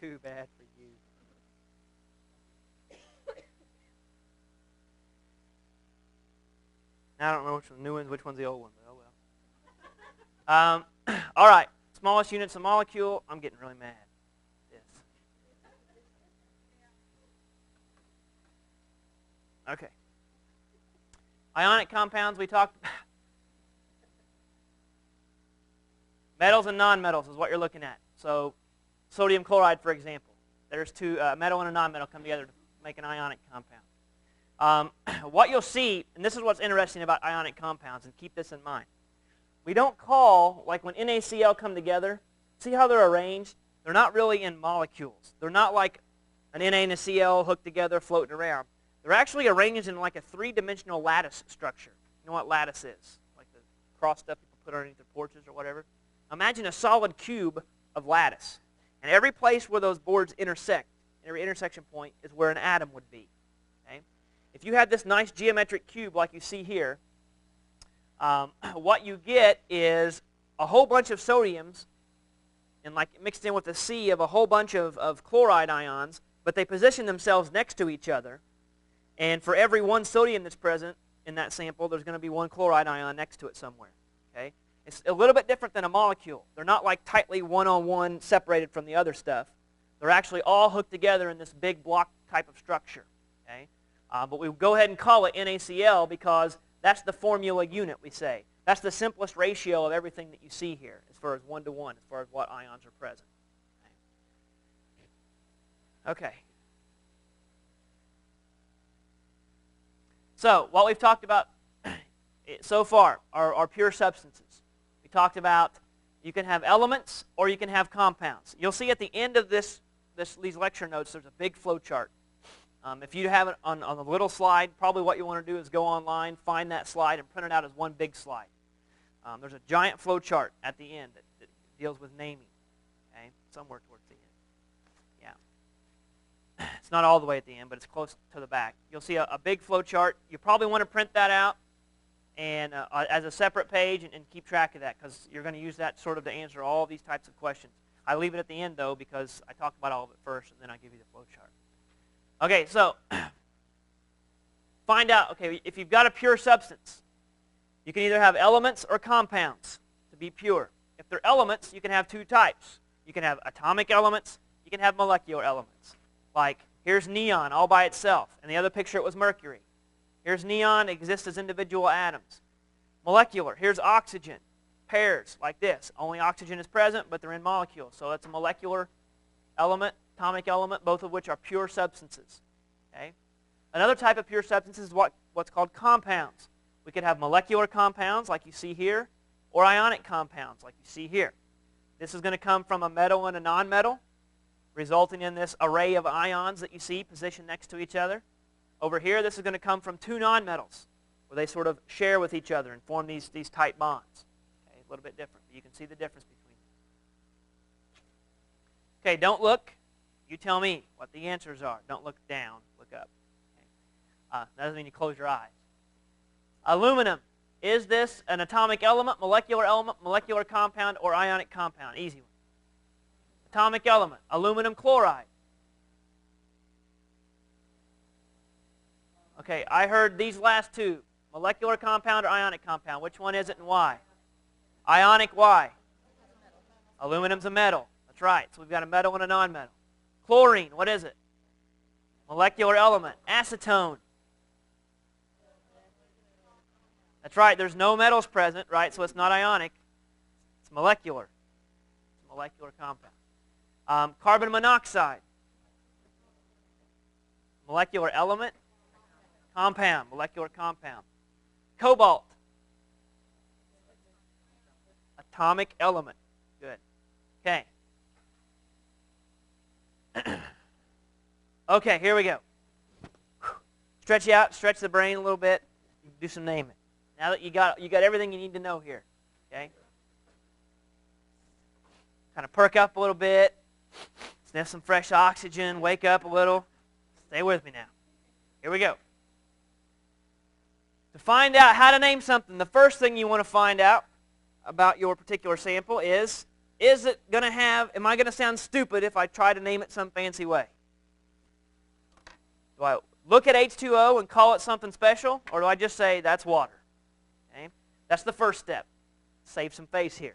Too bad for you. Now I don't remember which one's the new one, which one's the old one, but oh well. All right, smallest units of molecule. I'm getting really mad. Yes. Okay. Ionic compounds we talked about. Metals and nonmetals is what you're looking at. So sodium chloride, for example. There's two, metal and a nonmetal come together to make an ionic compound. What you'll see, and this is what's interesting about ionic compounds, and keep this in mind. We don't call, like when NaCl come together, see how they're arranged? They're not really in molecules. They're not like an Na and a Cl hooked together floating around. They're actually arranged in like a three-dimensional lattice structure. You know what lattice is? Like the cross stuff people put underneath their porches or whatever. Imagine a solid cube of lattice. And every place where those boards intersect, every intersection point, is where an atom would be. Okay? If you had this nice geometric cube like you see here, what you get is a whole bunch of sodiums and like mixed in with a sea of a whole bunch of chloride ions, but they position themselves next to each other. And for every one sodium that's present in that sample, there's going to be one chloride ion next to it somewhere. Okay? It's a little bit different than a molecule. They're not like tightly one-on-one separated from the other stuff. They're actually all hooked together in this big block type of structure. Okay? But we go ahead and call it NaCl because that's the formula unit, we say. That's the simplest ratio of everything that you see here as far as one-to-one, as far as what ions are present. Okay. So what we've talked about so far are pure substances. We talked about you can have elements or you can have compounds. You'll see at the end of these lecture notes there's a big flow chart. If you have it on a little slide, probably what you want to do is go online, find that slide, and print it out as one big slide. There's a giant flow chart at the end that deals with naming, okay, somewhere towards the end. Yeah. It's not all the way at the end, but it's close to the back. You'll see a big flow chart. You probably want to print that out and as a separate page and keep track of that because you're going to use that sort of to answer all these types of questions. I leave it at the end, though, because I talk about all of it first, and then I give you the flow chart. Okay, so find out, okay, if you've got a pure substance, you can either have elements or compounds to be pure. If they're elements, you can have two types. You can have atomic elements, you can have molecular elements. Like, here's neon all by itself. In the other picture, it was mercury. Here's neon, it exists as individual atoms. Molecular, here's oxygen. Pairs, like this. Only oxygen is present, but they're in molecules. So that's a molecular element, atomic element, both of which are pure substances. Okay? Another type of pure substance is what's called compounds. We could have molecular compounds, like you see here, or ionic compounds, like you see here. This is going to come from a metal and a nonmetal, resulting in this array of ions that you see positioned next to each other. Over here, this is going to come from two nonmetals, where they sort of share with each other and form these tight bonds. Okay, a little bit different, but you can see the difference between them. Okay, don't look. You tell me what the answers are. Don't look down, look up. Okay. That doesn't mean you close your eyes. Aluminum. Is this an atomic element, molecular compound, or ionic compound? Easy one. Atomic element, aluminum chloride. Okay, I heard these last two, molecular compound or ionic compound. Which one is it and why? Ionic, why? Aluminum's a metal. That's right, so we've got a metal and a nonmetal. Chlorine, what is it? Molecular element. Acetone. That's right, there's no metals present, right, so it's not ionic. It's molecular. It's a molecular compound. Carbon monoxide. Molecular element. Compound, molecular compound. Cobalt. Atomic element. Good. Okay. Okay, here we go. Stretch you out, stretch the brain a little bit, do some naming. Now that you got everything you need to know here, okay? Kind of perk up a little bit, sniff some fresh oxygen, wake up a little. Stay with me now. Here we go. To find out how to name something, the first thing you want to find out about your particular sample is Is it going to have, am I going to sound stupid if I try to name it some fancy way? Do I look at H2O and call it something special, or do I just say that's water? Okay? That's the first step. Save some face here.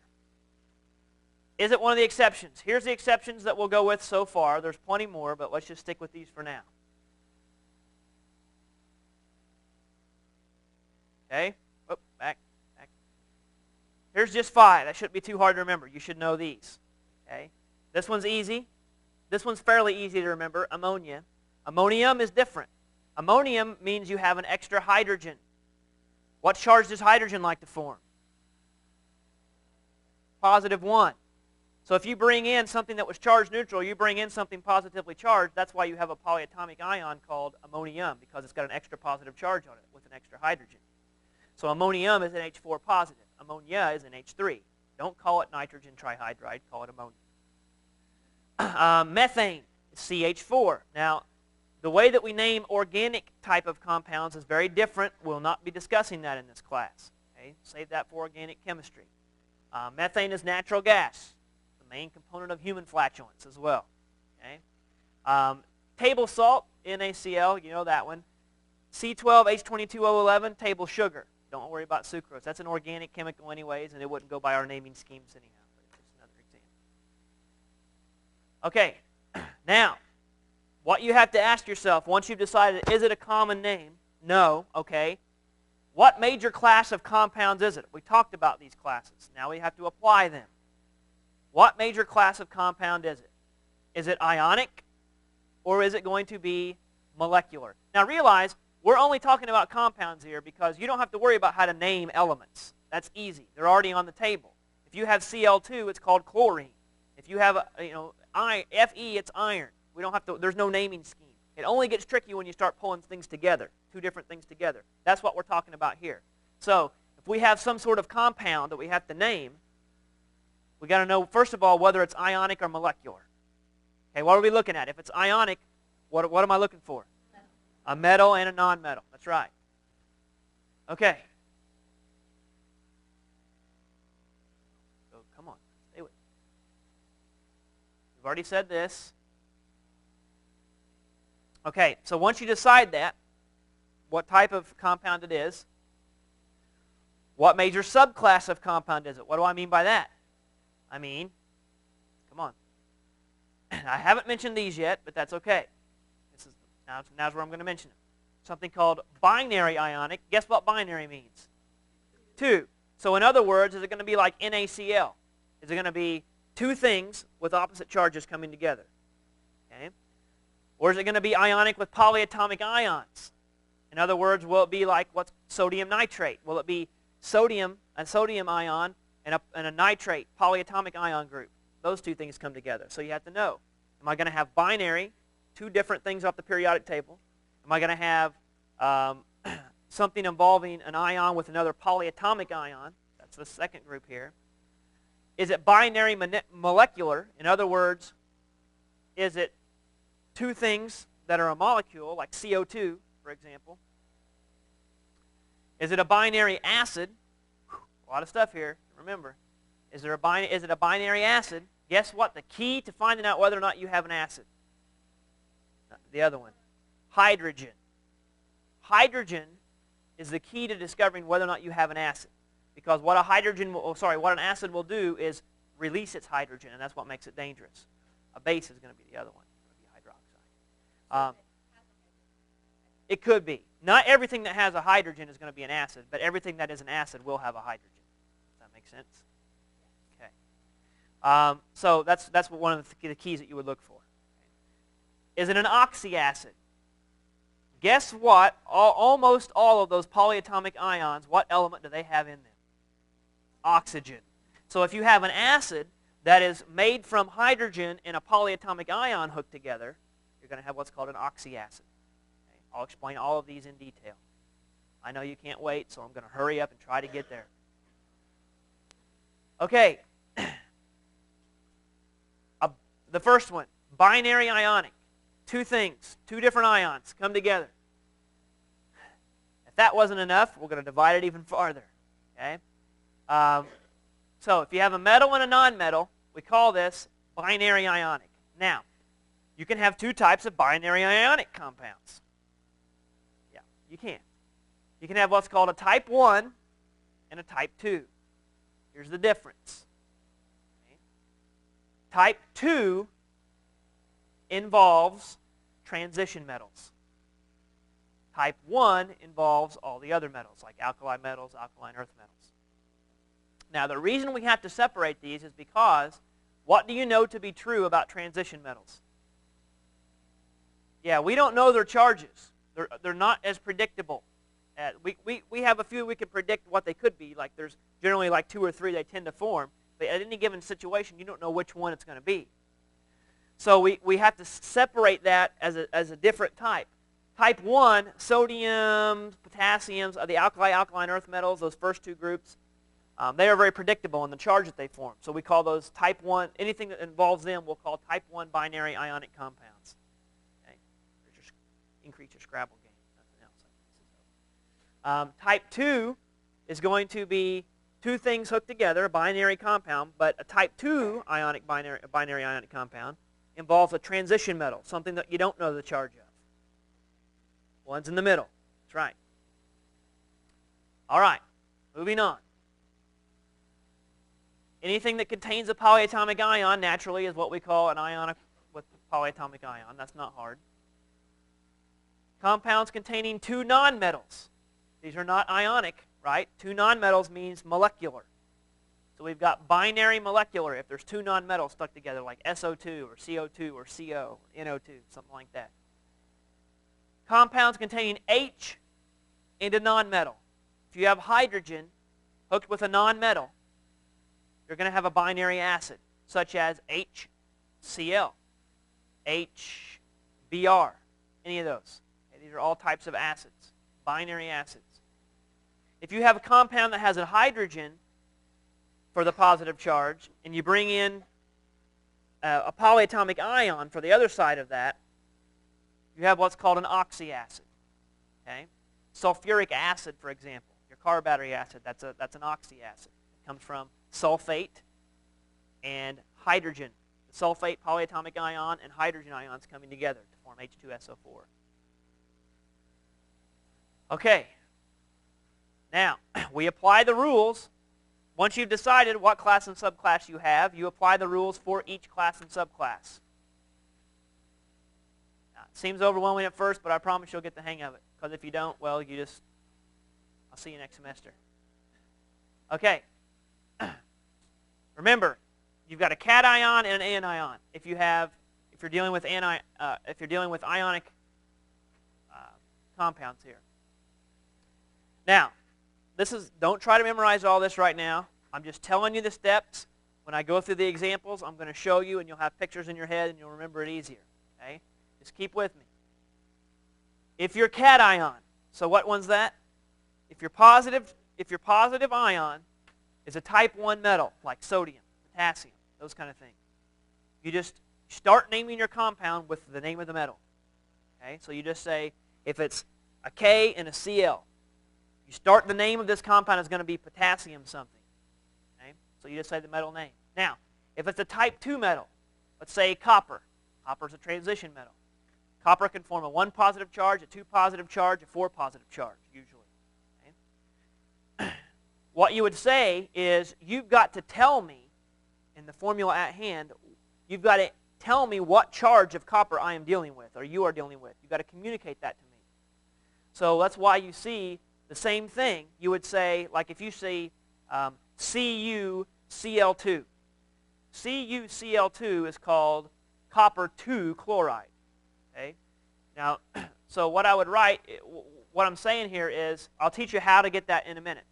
Is it one of the exceptions? Here's the exceptions that we'll go with so far. There's plenty more, but let's just stick with these for now. Okay? Oh, back. Here's just 5. That shouldn't be too hard to remember. You should know these. Okay? This one's easy. This one's fairly easy to remember. Ammonia. Ammonium is different. Ammonium means you have an extra hydrogen. What charge does hydrogen like to form? +1. So if you bring in something that was charged neutral, you bring in something positively charged, that's why you have a polyatomic ion called ammonium, because it's got an extra positive charge on it with an extra hydrogen. So ammonium is an H4 positive. Ammonia is an H3. Don't call it nitrogen trihydride, call it ammonia. Methane is CH4. Now, the way that we name organic type of compounds is very different. We'll not be discussing that in this class. Okay? Save that for organic chemistry. Methane is natural gas, the main component of human flatulence as well. Okay? Table salt, NaCl, you know that one. C12H22O11, table sugar. Don't worry about sucrose. That's an organic chemical anyways, and it wouldn't go by our naming schemes anyhow. But it's just another example. Okay, now, what you have to ask yourself once you've decided, is it a common name? No. Okay. What major class of compounds is it? We talked about these classes. Now we have to apply them. What major class of compound is it? Is it ionic, or is it going to be molecular? Now realize, we're only talking about compounds here because you don't have to worry about how to name elements. That's easy. They're already on the table. If you have Cl2, it's called chlorine. If you have Fe, it's iron. We don't have to. There's no naming scheme. It only gets tricky when you start pulling things together, two different things together. That's what we're talking about here. So if we have some sort of compound that we have to name, we got to know first of all whether it's ionic or molecular. Okay, what are we looking at? If it's ionic, what am I looking for? A metal and a non-metal. That's right. Okay. So come on, stay with me. We've already said this. Okay, so once you decide that, what type of compound it is, what major subclass of compound is it? What do I mean by that? I mean, come on. I haven't mentioned these yet, but that's okay. Now's where I'm going to mention it. Something called binary ionic. Guess what binary means? 2. So in other words, is it going to be like NaCl? Is it going to be two things with opposite charges coming together? Okay. Or is it going to be ionic with polyatomic ions? In other words, will it be like what's sodium nitrate? Will it be sodium, a sodium ion, and a nitrate, polyatomic ion group? Those two things come together. So you have to know, am I going to have binary, two different things off the periodic table? Am I going to have something involving an ion with another polyatomic ion? That's the second group here. Is it binary molecular? In other words, is it two things that are a molecule, like CO2, for example? Is it a binary acid? A lot of stuff here. Remember, is it a binary acid? Guess what? The key to finding out whether or not you have an acid. The other one, hydrogen. Hydrogen is the key to discovering whether or not you have an acid, because what an acid will do is release its hydrogen, and that's what makes it dangerous. A base is going to be the other one. It's going to be hydroxide. It could be. Not everything that has a hydrogen is going to be an acid, but everything that is an acid will have a hydrogen. Does that make sense? Okay. So that's one of the keys that you would look for. Is it an oxyacid? Guess what? Almost all of those polyatomic ions, what element do they have in them? Oxygen. So if you have an acid that is made from hydrogen and a polyatomic ion hooked together, you're going to have what's called an oxyacid. Okay? I'll explain all of these in detail. I know you can't wait, so I'm going to hurry up and try to get there. Okay. The first one, binary ionic. Two things, two different ions come together. If that wasn't enough, we're going to divide it even farther. Okay? So if you have a metal and a non-metal, We call this binary ionic. Now, you can have two types of binary ionic compounds. Yeah, you can. You can have what's called a type 1 and a type 2. Here's the difference. Okay. Type 2 involves transition metals. Type 1 involves all the other metals, like alkali metals, alkaline earth metals. Now, the reason we have to separate these is because what do you know to be true about transition metals? Yeah, we don't know their charges. They're not as predictable. We have a few we can predict what they could be. Like there's generally like 2 or 3 they tend to form. But at any given situation, you don't know which one it's going to be. So we have to separate that as a different type. Type 1, sodiums, potassiums, are the alkaline earth metals, those first two groups. They are very predictable in the charge that they form. So we call those type 1, anything that involves them we'll call type 1 binary ionic compounds. Okay? Just increase your Scrabble game. Nothing else. Type 2 is going to be two things hooked together, a binary compound, but a type 2 binary ionic compound involves a transition metal, something that you don't know the charge of. One's in the middle. That's right. All right, moving on. Anything that contains a polyatomic ion naturally is what we call an ionic with polyatomic ion. That's not hard. Compounds containing two nonmetals. These are not ionic, right? Two nonmetals means molecular. So we've got binary molecular if there's two nonmetals stuck together like SO2 or CO2 or CO, NO2, something like that. Compounds containing H and a nonmetal. If you have hydrogen hooked with a nonmetal, you're going to have a binary acid, such as HCl, HBr, any of those. Okay, these are all types of acids, binary acids. If you have a compound that has a hydrogen for the positive charge, and you bring in a polyatomic ion for the other side of that, you have what's called an oxyacid. Okay? Sulfuric acid, for example, your car battery acid, that's an oxyacid. It comes from sulfate and hydrogen. The sulfate polyatomic ion and hydrogen ions coming together to form H2SO4. Okay. Now, we apply the rules. Once you've decided what class and subclass you have, you apply the rules for each class and subclass. Now, it seems overwhelming at first, but I promise you'll get the hang of it. Because if you don't, well, I'll see you next semester. Okay. Remember, you've got a cation and an anion. If you're dealing with ionic compounds here. Now, don't try to memorize all this right now. I'm just telling you the steps. When I go through the examples, I'm going to show you, and you'll have pictures in your head, and you'll remember it easier. Okay? Just keep with me. If you're cation, so what one's that? If your positive ion is a type 1 metal, like sodium, potassium, those kind of things, you just start naming your compound with the name of the metal. Okay? So you just say, if it's a K and a Cl, you start the name of this compound is going to be potassium something. Okay? So you just say the metal name. Now, if it's a type 2 metal, let's say copper. Copper is a transition metal. Copper can form a 1 positive charge, a 2 positive charge, a 4 positive charge, usually. Okay? What you would say is, you've got to tell me, in the formula at hand, you've got to tell me what charge of copper I am dealing with, or you are dealing with. You've got to communicate that to me. So that's why you see the same thing. You would say, like if you see CuCl2. CuCl2 is called copper 2 chloride. Okay? Now, so what I would write, what I'm saying here is, I'll teach you how to get that in a minute.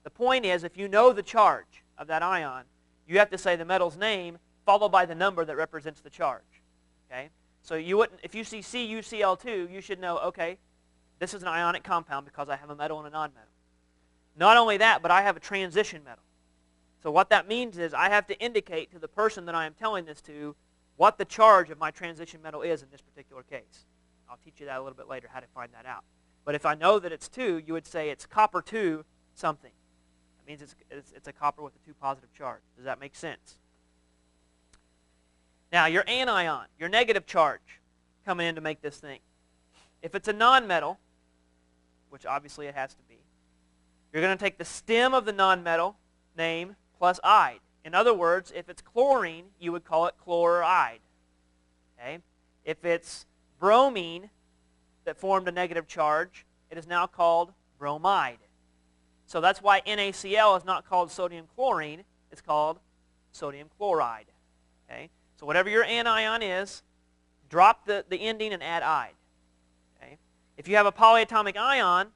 The point is, if you know the charge of that ion, you have to say the metal's name followed by the number that represents the charge. Okay? So you wouldn't, if you see CuCl2, you should know, okay, this is an ionic compound because I have a metal and a nonmetal. Not only that, but I have a transition metal. So what that means is I have to indicate to the person that I am telling this to what the charge of my transition metal is in this particular case. I'll teach you that a little bit later, how to find that out. But if I know that it's 2, you would say it's copper 2 something. That means it's a copper with a 2 positive charge. Does that make sense? Now, your anion, your negative charge, coming in to make this thing. If it's a nonmetal, which obviously it has to be, you're going to take the stem of the nonmetal name plus "ide." In other words, if it's chlorine, you would call it chloride. Okay? If it's bromine that formed a negative charge, it is now called bromide. So that's why NaCl is not called sodium chlorine, it's called sodium chloride. Okay? So whatever your anion is, drop the ending and add "ide." Okay? If you have a polyatomic ion,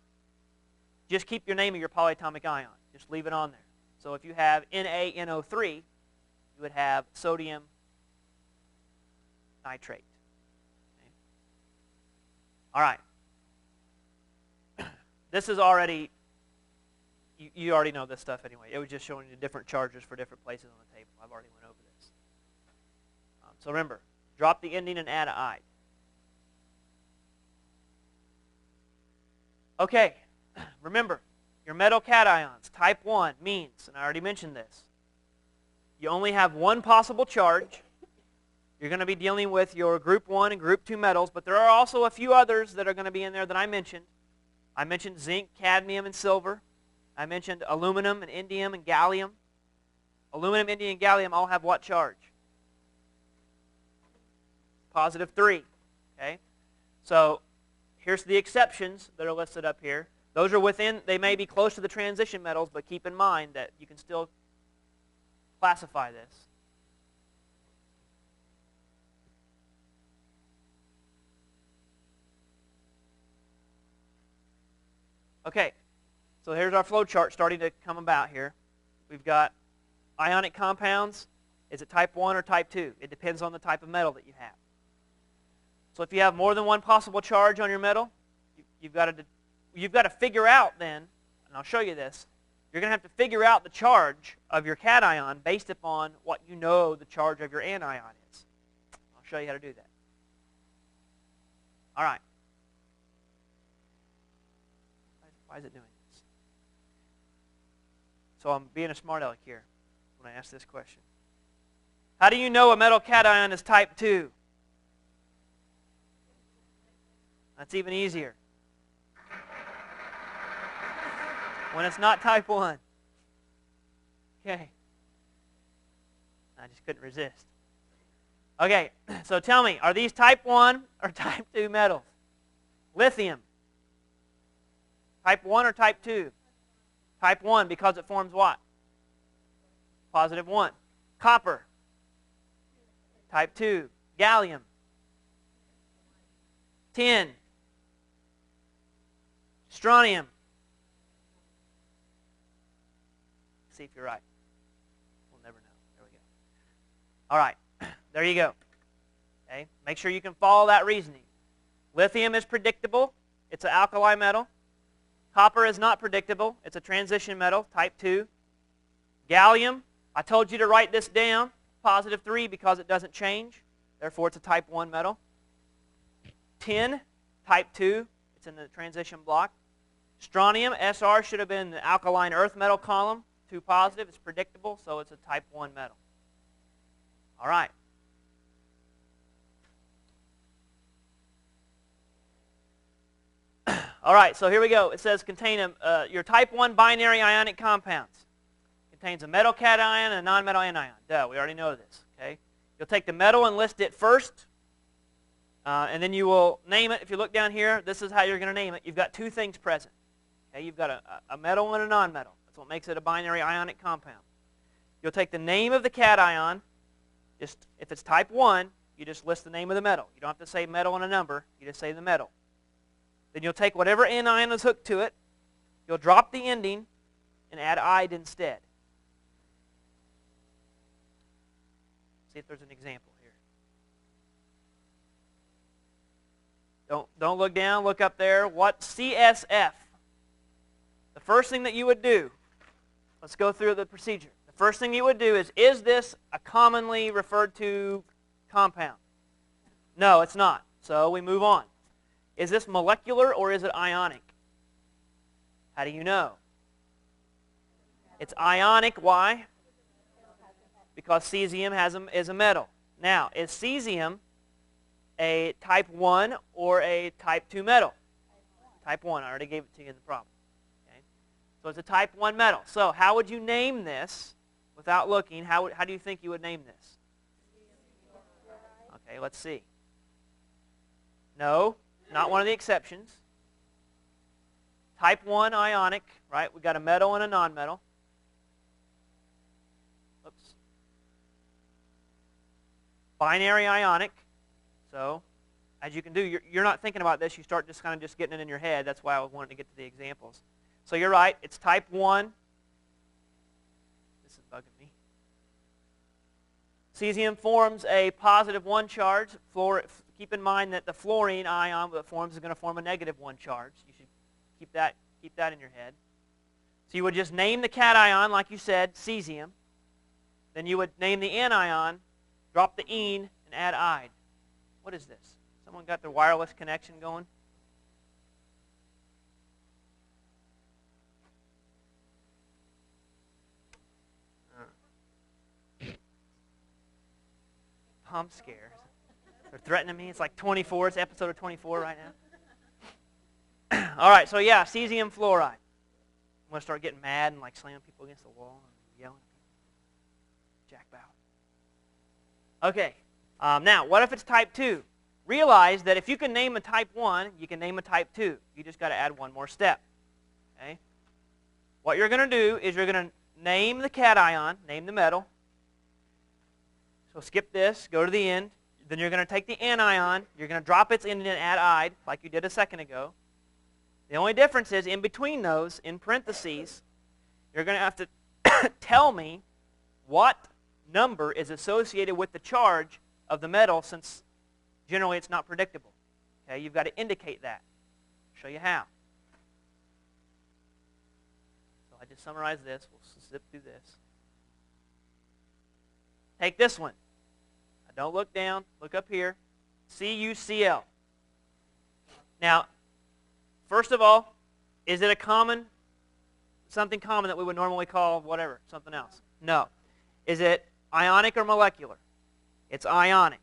just keep your name of your polyatomic ion. Just leave it on there. So if you have NaNO3, you would have sodium nitrate. Okay? All right. This is already, you already know this stuff anyway. It was just showing you different charges for different places on the table. I've already went over this. So remember, drop the ending and add "ide." Okay, remember, your metal cations, type 1, means, and I already mentioned this, you only have one possible charge. You're going to be dealing with your group 1 and group 2 metals, but there are also a few others that are going to be in there that I mentioned. I mentioned zinc, cadmium, and silver. I mentioned aluminum and indium and gallium. Aluminum, indium, and gallium all have what charge? +3. Okay? So here's the exceptions that are listed up here. Those are within, they may be close to the transition metals, but keep in mind that you can still classify this. Okay, so here's our flow chart starting to come about here. We've got ionic compounds. Is it type 1 or type 2? It depends on the type of metal that you have. So if you have more than one possible charge on your metal, you've got to figure out then, and I'll show you this, you're going to have to figure out the charge of your cation based upon what you know the charge of your anion is. I'll show you how to do that. All right. Why is it doing this? So I'm being a smart aleck here when I ask this question. How do you know a metal cation is type 2? That's even easier. When it's not type 1. Okay. I just couldn't resist. Okay, so tell me, are these type 1 or type 2 metals? Lithium. Type 1 or type 2? Type 1 because it forms what? +1. Copper. Type 2. Gallium. Tin. Strontium. See if you're right. We'll never know. There we go. All right. There you go. Okay. Make sure you can follow that reasoning. Lithium is predictable. It's an alkali metal. Copper is not predictable. It's a transition metal, type 2. Gallium, I told you to write this down, +3 because it doesn't change. Therefore, it's a type 1 metal. Tin, type 2. It's in the transition block. Strontium, Sr, should have been the alkaline earth metal column. 2 positive. It's predictable, so it's a type 1 metal. All right. All right, so here we go. It says contain your type 1 binary ionic compounds. Contains a metal cation and a non-metal anion. Duh, we already know this. Okay, you'll take the metal and list it first, and then you will name it. If you look down here, this is how you're going to name it. You've got two things present. Okay, you've got a metal and a non-metal. That's what makes it a binary ionic compound. You'll take the name of the cation. Just if it's type 1, you just list the name of the metal. You don't have to say metal and a number. You just say the metal. Then you'll take whatever anion is hooked to it, you'll drop the ending, and add "ide" instead. See if there's an example here. Don't look down, look up there. What CSF? The first thing that you would do, let's go through the procedure. The first thing you would do is this a commonly referred to compound? No, it's not. So we move on. Is this molecular or is it ionic? How do you know? It's ionic. Why? Because cesium is a metal. Now, is cesium a type 1 or a type 2 metal? Type 1. I already gave it to you in the problem. Okay? So it's a type 1 metal. So how would you name this without looking? How do you think you would name this? Okay, let's see. No, not one of the exceptions. Type 1 ionic, right? We've got a metal and a nonmetal. Oops. Binary ionic. So, as you can do, you're not thinking about this. You start just kind of just getting it in your head. That's why I wanted to get to the examples. So you're right. It's type 1. This is bugging me. Cesium forms a positive 1 charge. Keep in mind that the fluorine ion that forms is going to form a negative 1 charge. You should keep that in your head. So you would just name the cation, like you said, cesium. Then you would name the anion, drop the ene, and add ide. What is this? Someone got their wireless connection going? I'm scared. They're threatening me. It's like 24. It's episode of 24 right now. All right, so yeah, cesium fluoride. I'm going to start getting mad and like slamming people against the wall and yelling at people. Jack Bow. Okay, now what if it's type 2? Realize that if you can name a type 1, you can name a type 2. You just got to add one more step. Okay? What you're going to do is you're going to name the cation, name the metal. So skip this, go to the end. Then you're going to take the anion, you're going to drop its end and add ide, like you did a second ago. The only difference is in between those, in parentheses, you're going to have to tell me what number is associated with the charge of the metal, since generally it's not predictable. Okay, you've got to indicate that. I'll show you how. So I just summarized this. We'll zip through this. Take this one. Don't look down. Look up here. CuCl. Now, first of all, is it something common that we would normally call whatever, something else? No. Is it ionic or molecular? It's ionic.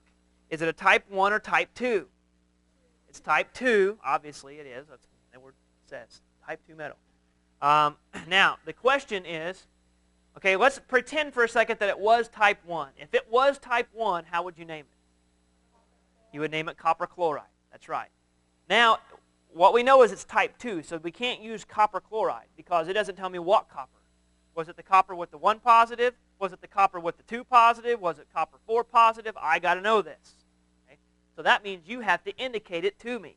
Is it a type 1 or type 2? It's type 2. Obviously it is. That's what the word says. Type 2 metal. Now, the question is, okay, let's pretend for a second that it was type 1. If it was type 1, how would you name it? You would name it copper chloride. That's right. Now, what we know is it's type 2, so we can't use copper chloride because it doesn't tell me what copper. Was it the copper with the 1 positive? Was it the copper with the 2 positive? Was it copper 4 positive? I got to know this. Okay? So that means you have to indicate it to me.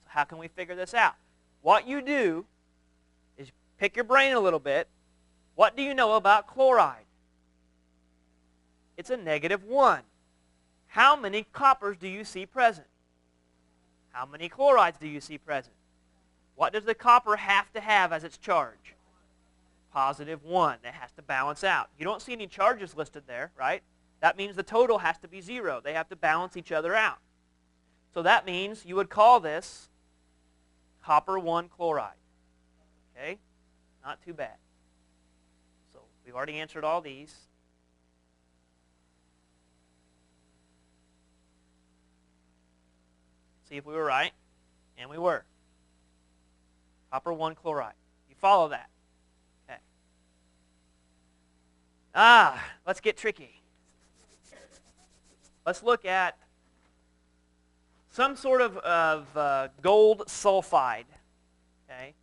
So how can we figure this out? What you do is pick your brain a little bit. What do you know about chloride? It's a negative 1. How many coppers do you see present? How many chlorides do you see present? What does the copper have to have as its charge? Positive 1. That has to balance out. You don't see any charges listed there, right? That means the total has to be 0. They have to balance each other out. So that means you would call this copper 1 chloride. Okay? Not too bad. So we've already answered all these. See if we were right. And we were. Copper 1 chloride. You follow that. Okay. Let's get tricky. Let's look at some sort of gold sulfide. Okay.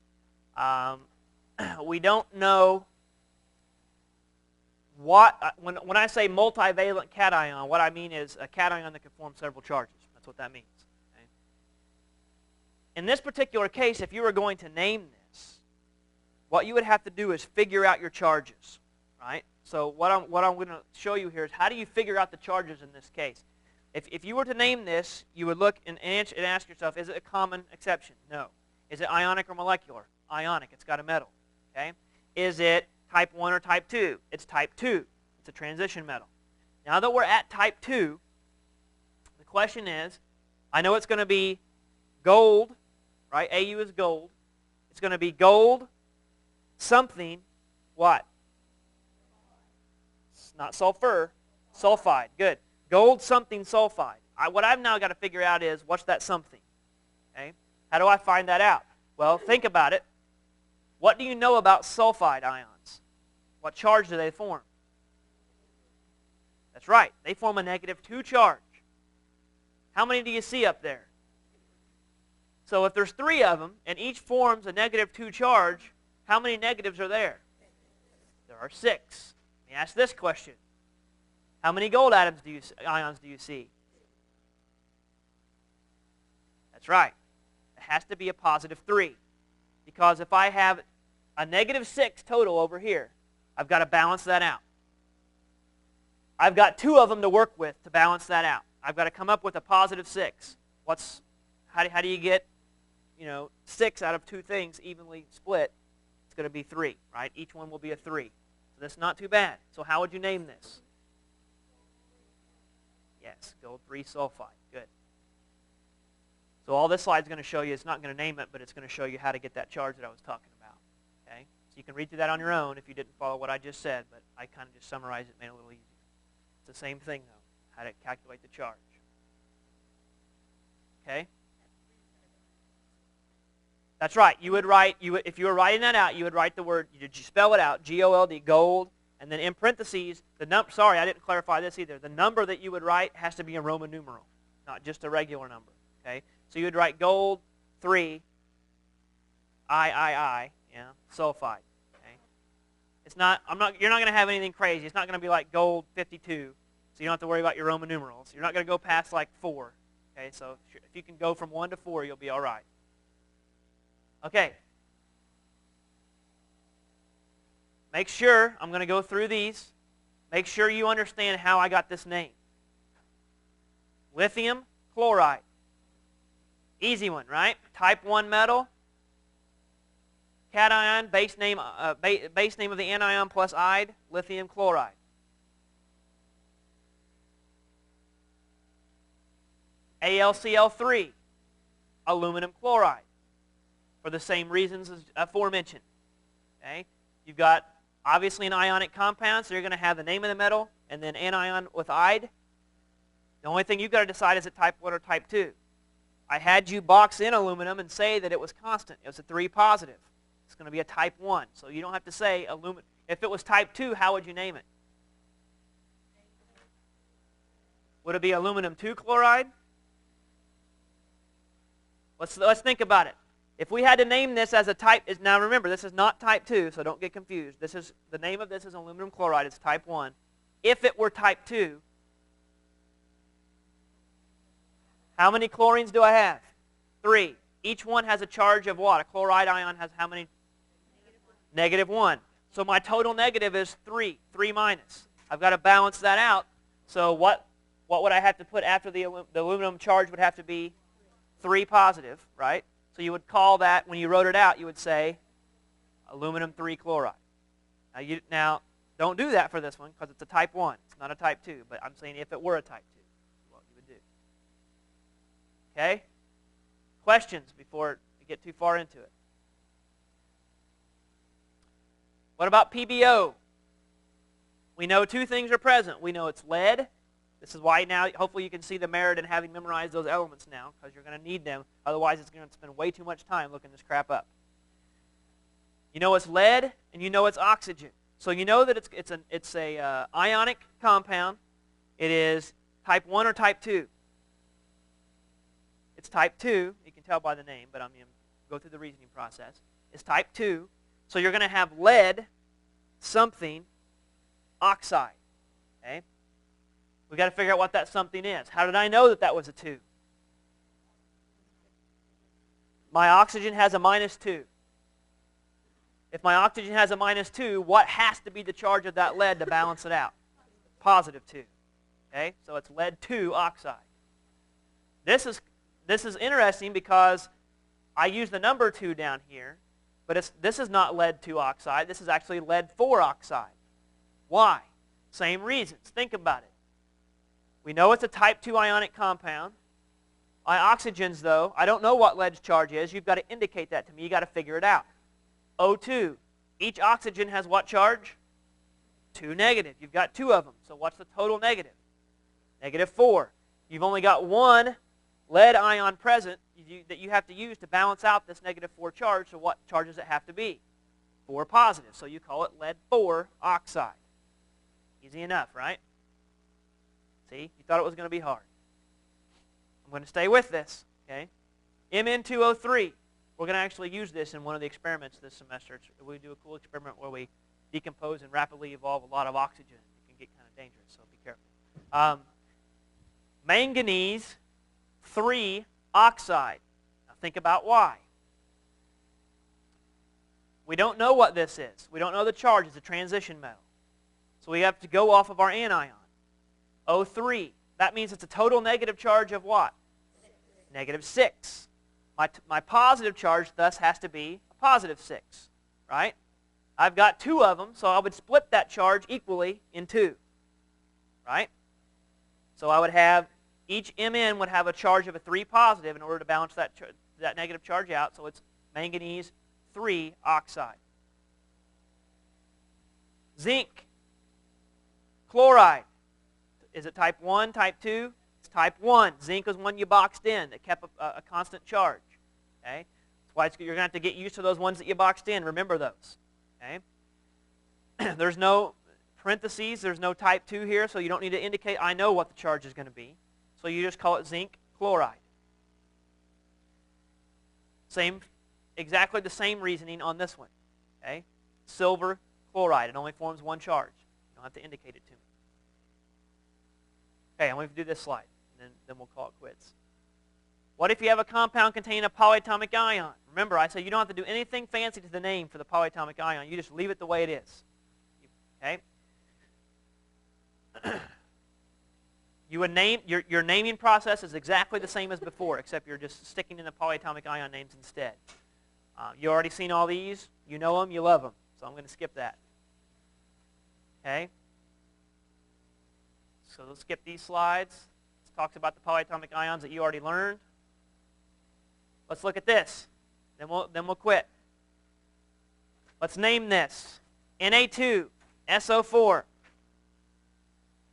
We don't know what, when I say multivalent cation, what I mean is a cation that can form several charges. That's what that means. Okay? In this particular case, if you were going to name this, what you would have to do is figure out your charges, right? So what I'm going to show you here is how do you figure out the charges in this case. If you were to name this, you would look and ask yourself, is it a common exception? No. Is it ionic or molecular? Ionic. It's got a metal. Okay. Is it type 1 or type 2? It's type 2. It's a transition metal. Now that we're at type 2, the question is, I know it's going to be gold, right? Au is gold. It's going to be gold, something, what? It's not sulfur. Sulfide. Good. Gold something sulfide. What I've now got to figure out is, what's that something? Okay? How do I find that out? Well, think about it. What do you know about sulfide ions? What charge do they form? That's right. They form a -2 charge. How many do you see up there? So if there's 3 of them, and each forms a -2 charge, how many negatives are there? There are 6. Let me ask this question. How many gold ions do you see? That's right. It has to be a +3. Because if I have a -6 total over here, I've got to balance that out. I've got 2 of them to work with to balance that out. I've got to come up with a +6. How do you get 6 out of 2 things evenly split? It's going to be 3, right? Each one will be a 3. So that's not too bad. So how would you name this? Yes, gold 3 sulfide. Good. So all this slide is going to show you, it's not going to name it, but it's going to show you how to get that charge that I was talking about. Okay? So you can read through that on your own if you didn't follow what I just said, but I kind of just summarized it, made it a little easier. It's the same thing, though, how to calculate the charge. Okay? That's right. You would write, if you were writing that out, you would write the word, you spell it out, G-O-L-D, gold, and then in parentheses, sorry, I didn't clarify this either. The number that you would write has to be a Roman numeral, not just a regular number. Okay? So you would write gold 3, sulfide. Okay? You're not going to have anything crazy. It's not going to be like gold 52, so you don't have to worry about your Roman numerals. You're not going to go past like 4. Okay? So if you can go from 1 to 4, you'll be all right. Okay. Make sure, I'm going to go through these. Make sure you understand how I got this name. Lithium chloride. Easy one, right? Type 1 metal. Cation, base name of the anion plus ide, lithium chloride. AlCl3, aluminum chloride, for the same reasons as aforementioned. Okay? You've got obviously an ionic compound, so you're going to have the name of the metal and then anion with ide. The only thing you've got to decide is it type 1 or type 2. I had you box in aluminum and say that it was constant. It was a 3 positive. It's going to be a type 1. So you don't have to say aluminum. If it was type 2, how would you name it? Would it be aluminum 2 chloride? Let's think about it. If we had to name this as a type, now remember, this is not type 2, so don't get confused. The name of this is aluminum chloride. It's type 1. If it were type 2, how many chlorines do I have? 3. Each one has a charge of what? A chloride ion has how many? -1. So my total negative is 3. 3 minus. I've got to balance that out. So what would I have to put after the aluminum charge would have to be 3 positive, right? So you would call that, when you wrote it out, you would say aluminum 3 chloride. Now don't do that for this one because it's a type 1. It's not a type 2. But I'm saying if it were a type 2, what you would do. Okay? Questions before we get too far into it? What about PbO? We know 2 things are present. We know it's lead. This is why now, hopefully you can see the merit in having memorized those elements now, because you're going to need them. Otherwise, it's going to spend way too much time looking this crap up. You know it's lead, and you know it's oxygen. So you know that it's a ionic compound. It is type 1 or type 2. It's type 2. You can tell by the name, but I'm going to go through the reasoning process. It's type 2. So you're going to have lead, something, oxide. Okay? We've got to figure out what that something is. How did I know that that was a 2? My oxygen has a -2. If my oxygen has a -2, what has to be the charge of that lead to balance it out? +2. Okay? So it's lead 2 oxide. This is interesting because I use the number 2 down here, but this is not lead 2 oxide. This is actually lead 4 oxide. Why? Same reasons. Think about it. We know it's a type 2 ionic compound. My oxygens, though, I don't know what lead's charge is. You've got to indicate that to me. You've got to figure it out. O2. Each oxygen has what charge? 2 negative. You've got 2 of them. So what's the total negative? Negative 4. You've only got one lead ion present that you have to use to balance out this negative 4 charge, so what charge does it have to be? 4 positive, so you call it lead 4 oxide. Easy enough, right? See, you thought it was going to be hard. I'm going to stay with this, okay? Mn2O3. We're going to actually use this in one of the experiments this semester. We do a cool experiment where we decompose and rapidly evolve a lot of oxygen. It can get kind of dangerous, so be careful. Manganese 3 oxide. Now think about why. We don't know what this is. We don't know the charge. It's a transition metal. So we have to go off of our anion. O3. That means it's a total negative charge of what? Negative 6. My positive charge thus has to be a positive 6, right? I've got 2 of them, so I would split that charge equally in 2, right? So I would have, each Mn would have a charge of a 3 positive in order to balance that negative charge out, so it's manganese 3 oxide. Zinc chloride. Is it type 1, type 2? It's type 1. Zinc is one you boxed in that kept a constant charge. Okay? That's why you're going to have to get used to those ones that you boxed in. Remember those. Okay? There's no parentheses. There's no type 2 here, so you don't need to indicate, I know what the charge is going to be. So you just call it zinc chloride. Exactly the same reasoning on this one. Okay? Silver chloride. It only forms one charge. You don't have to indicate it to me. Okay, I'm going to do this slide, and then we'll call it quits. What if you have a compound containing a polyatomic ion? Remember, I said you don't have to do anything fancy to the name for the polyatomic ion. You just leave it the way it is. Okay? You would name your naming process is exactly the same as before, except you're just sticking in the polyatomic ion names instead. You already seen all these. You know them. You love them. So I'm going to skip that. Okay? So let's skip these slides. This talks about the polyatomic ions that you already learned. Let's look at this. Then we'll quit. Let's name this. Na2SO4.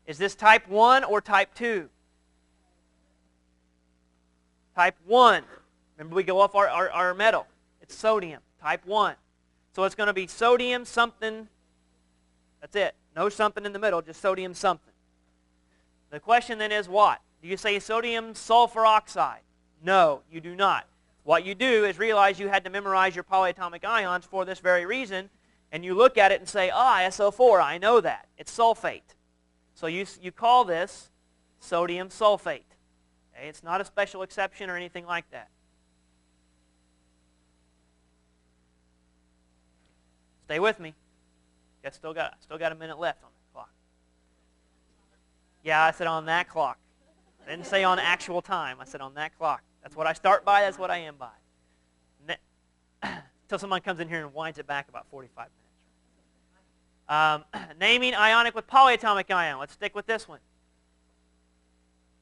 Is this type 1 or type 2? Type 1. Remember, we go off our metal. It's sodium, type 1. So it's going to be sodium something. That's it. No something in the middle, just sodium something. The question then is what? Do you say sodium sulfur oxide? No, you do not. What you do is realize you had to memorize your polyatomic ions for this very reason, and you look at it and say, SO4, I know that. It's sulfate. So you call this sodium sulfate. Okay? It's not a special exception or anything like that. Stay with me. I still got a minute left on that clock. Yeah, I said on that clock. I didn't say on actual time. I said on that clock. That's what I start by. That's what I end by. Until someone comes in here and winds it back about 45 minutes. Naming ionic with polyatomic ion. Let's stick with this one.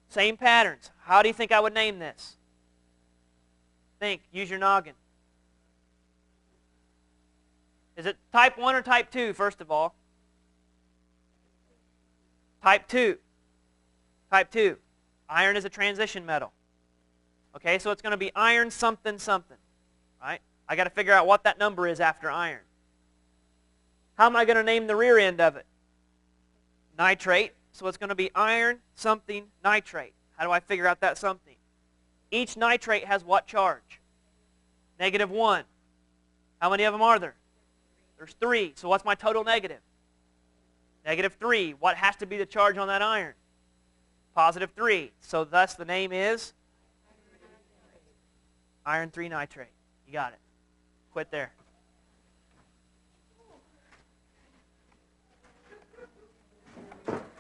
Same patterns. How do you think I would name this? Think. Use your noggin. Is it type 1 or type 2, first of all? Type 2. Type 2. Iron is a transition metal. Okay, so it's going to be iron something something. Right? I got to figure out what that number is after iron. How am I going to name the rear end of it? Nitrate. So it's going to be iron something nitrate. How do I figure out that something? Each nitrate has what charge? -1. How many of them are there? There's 3. So what's my total negative? -3. What has to be the charge on that iron? +3. So thus the name is iron 3 nitrate. You got it. Quit there.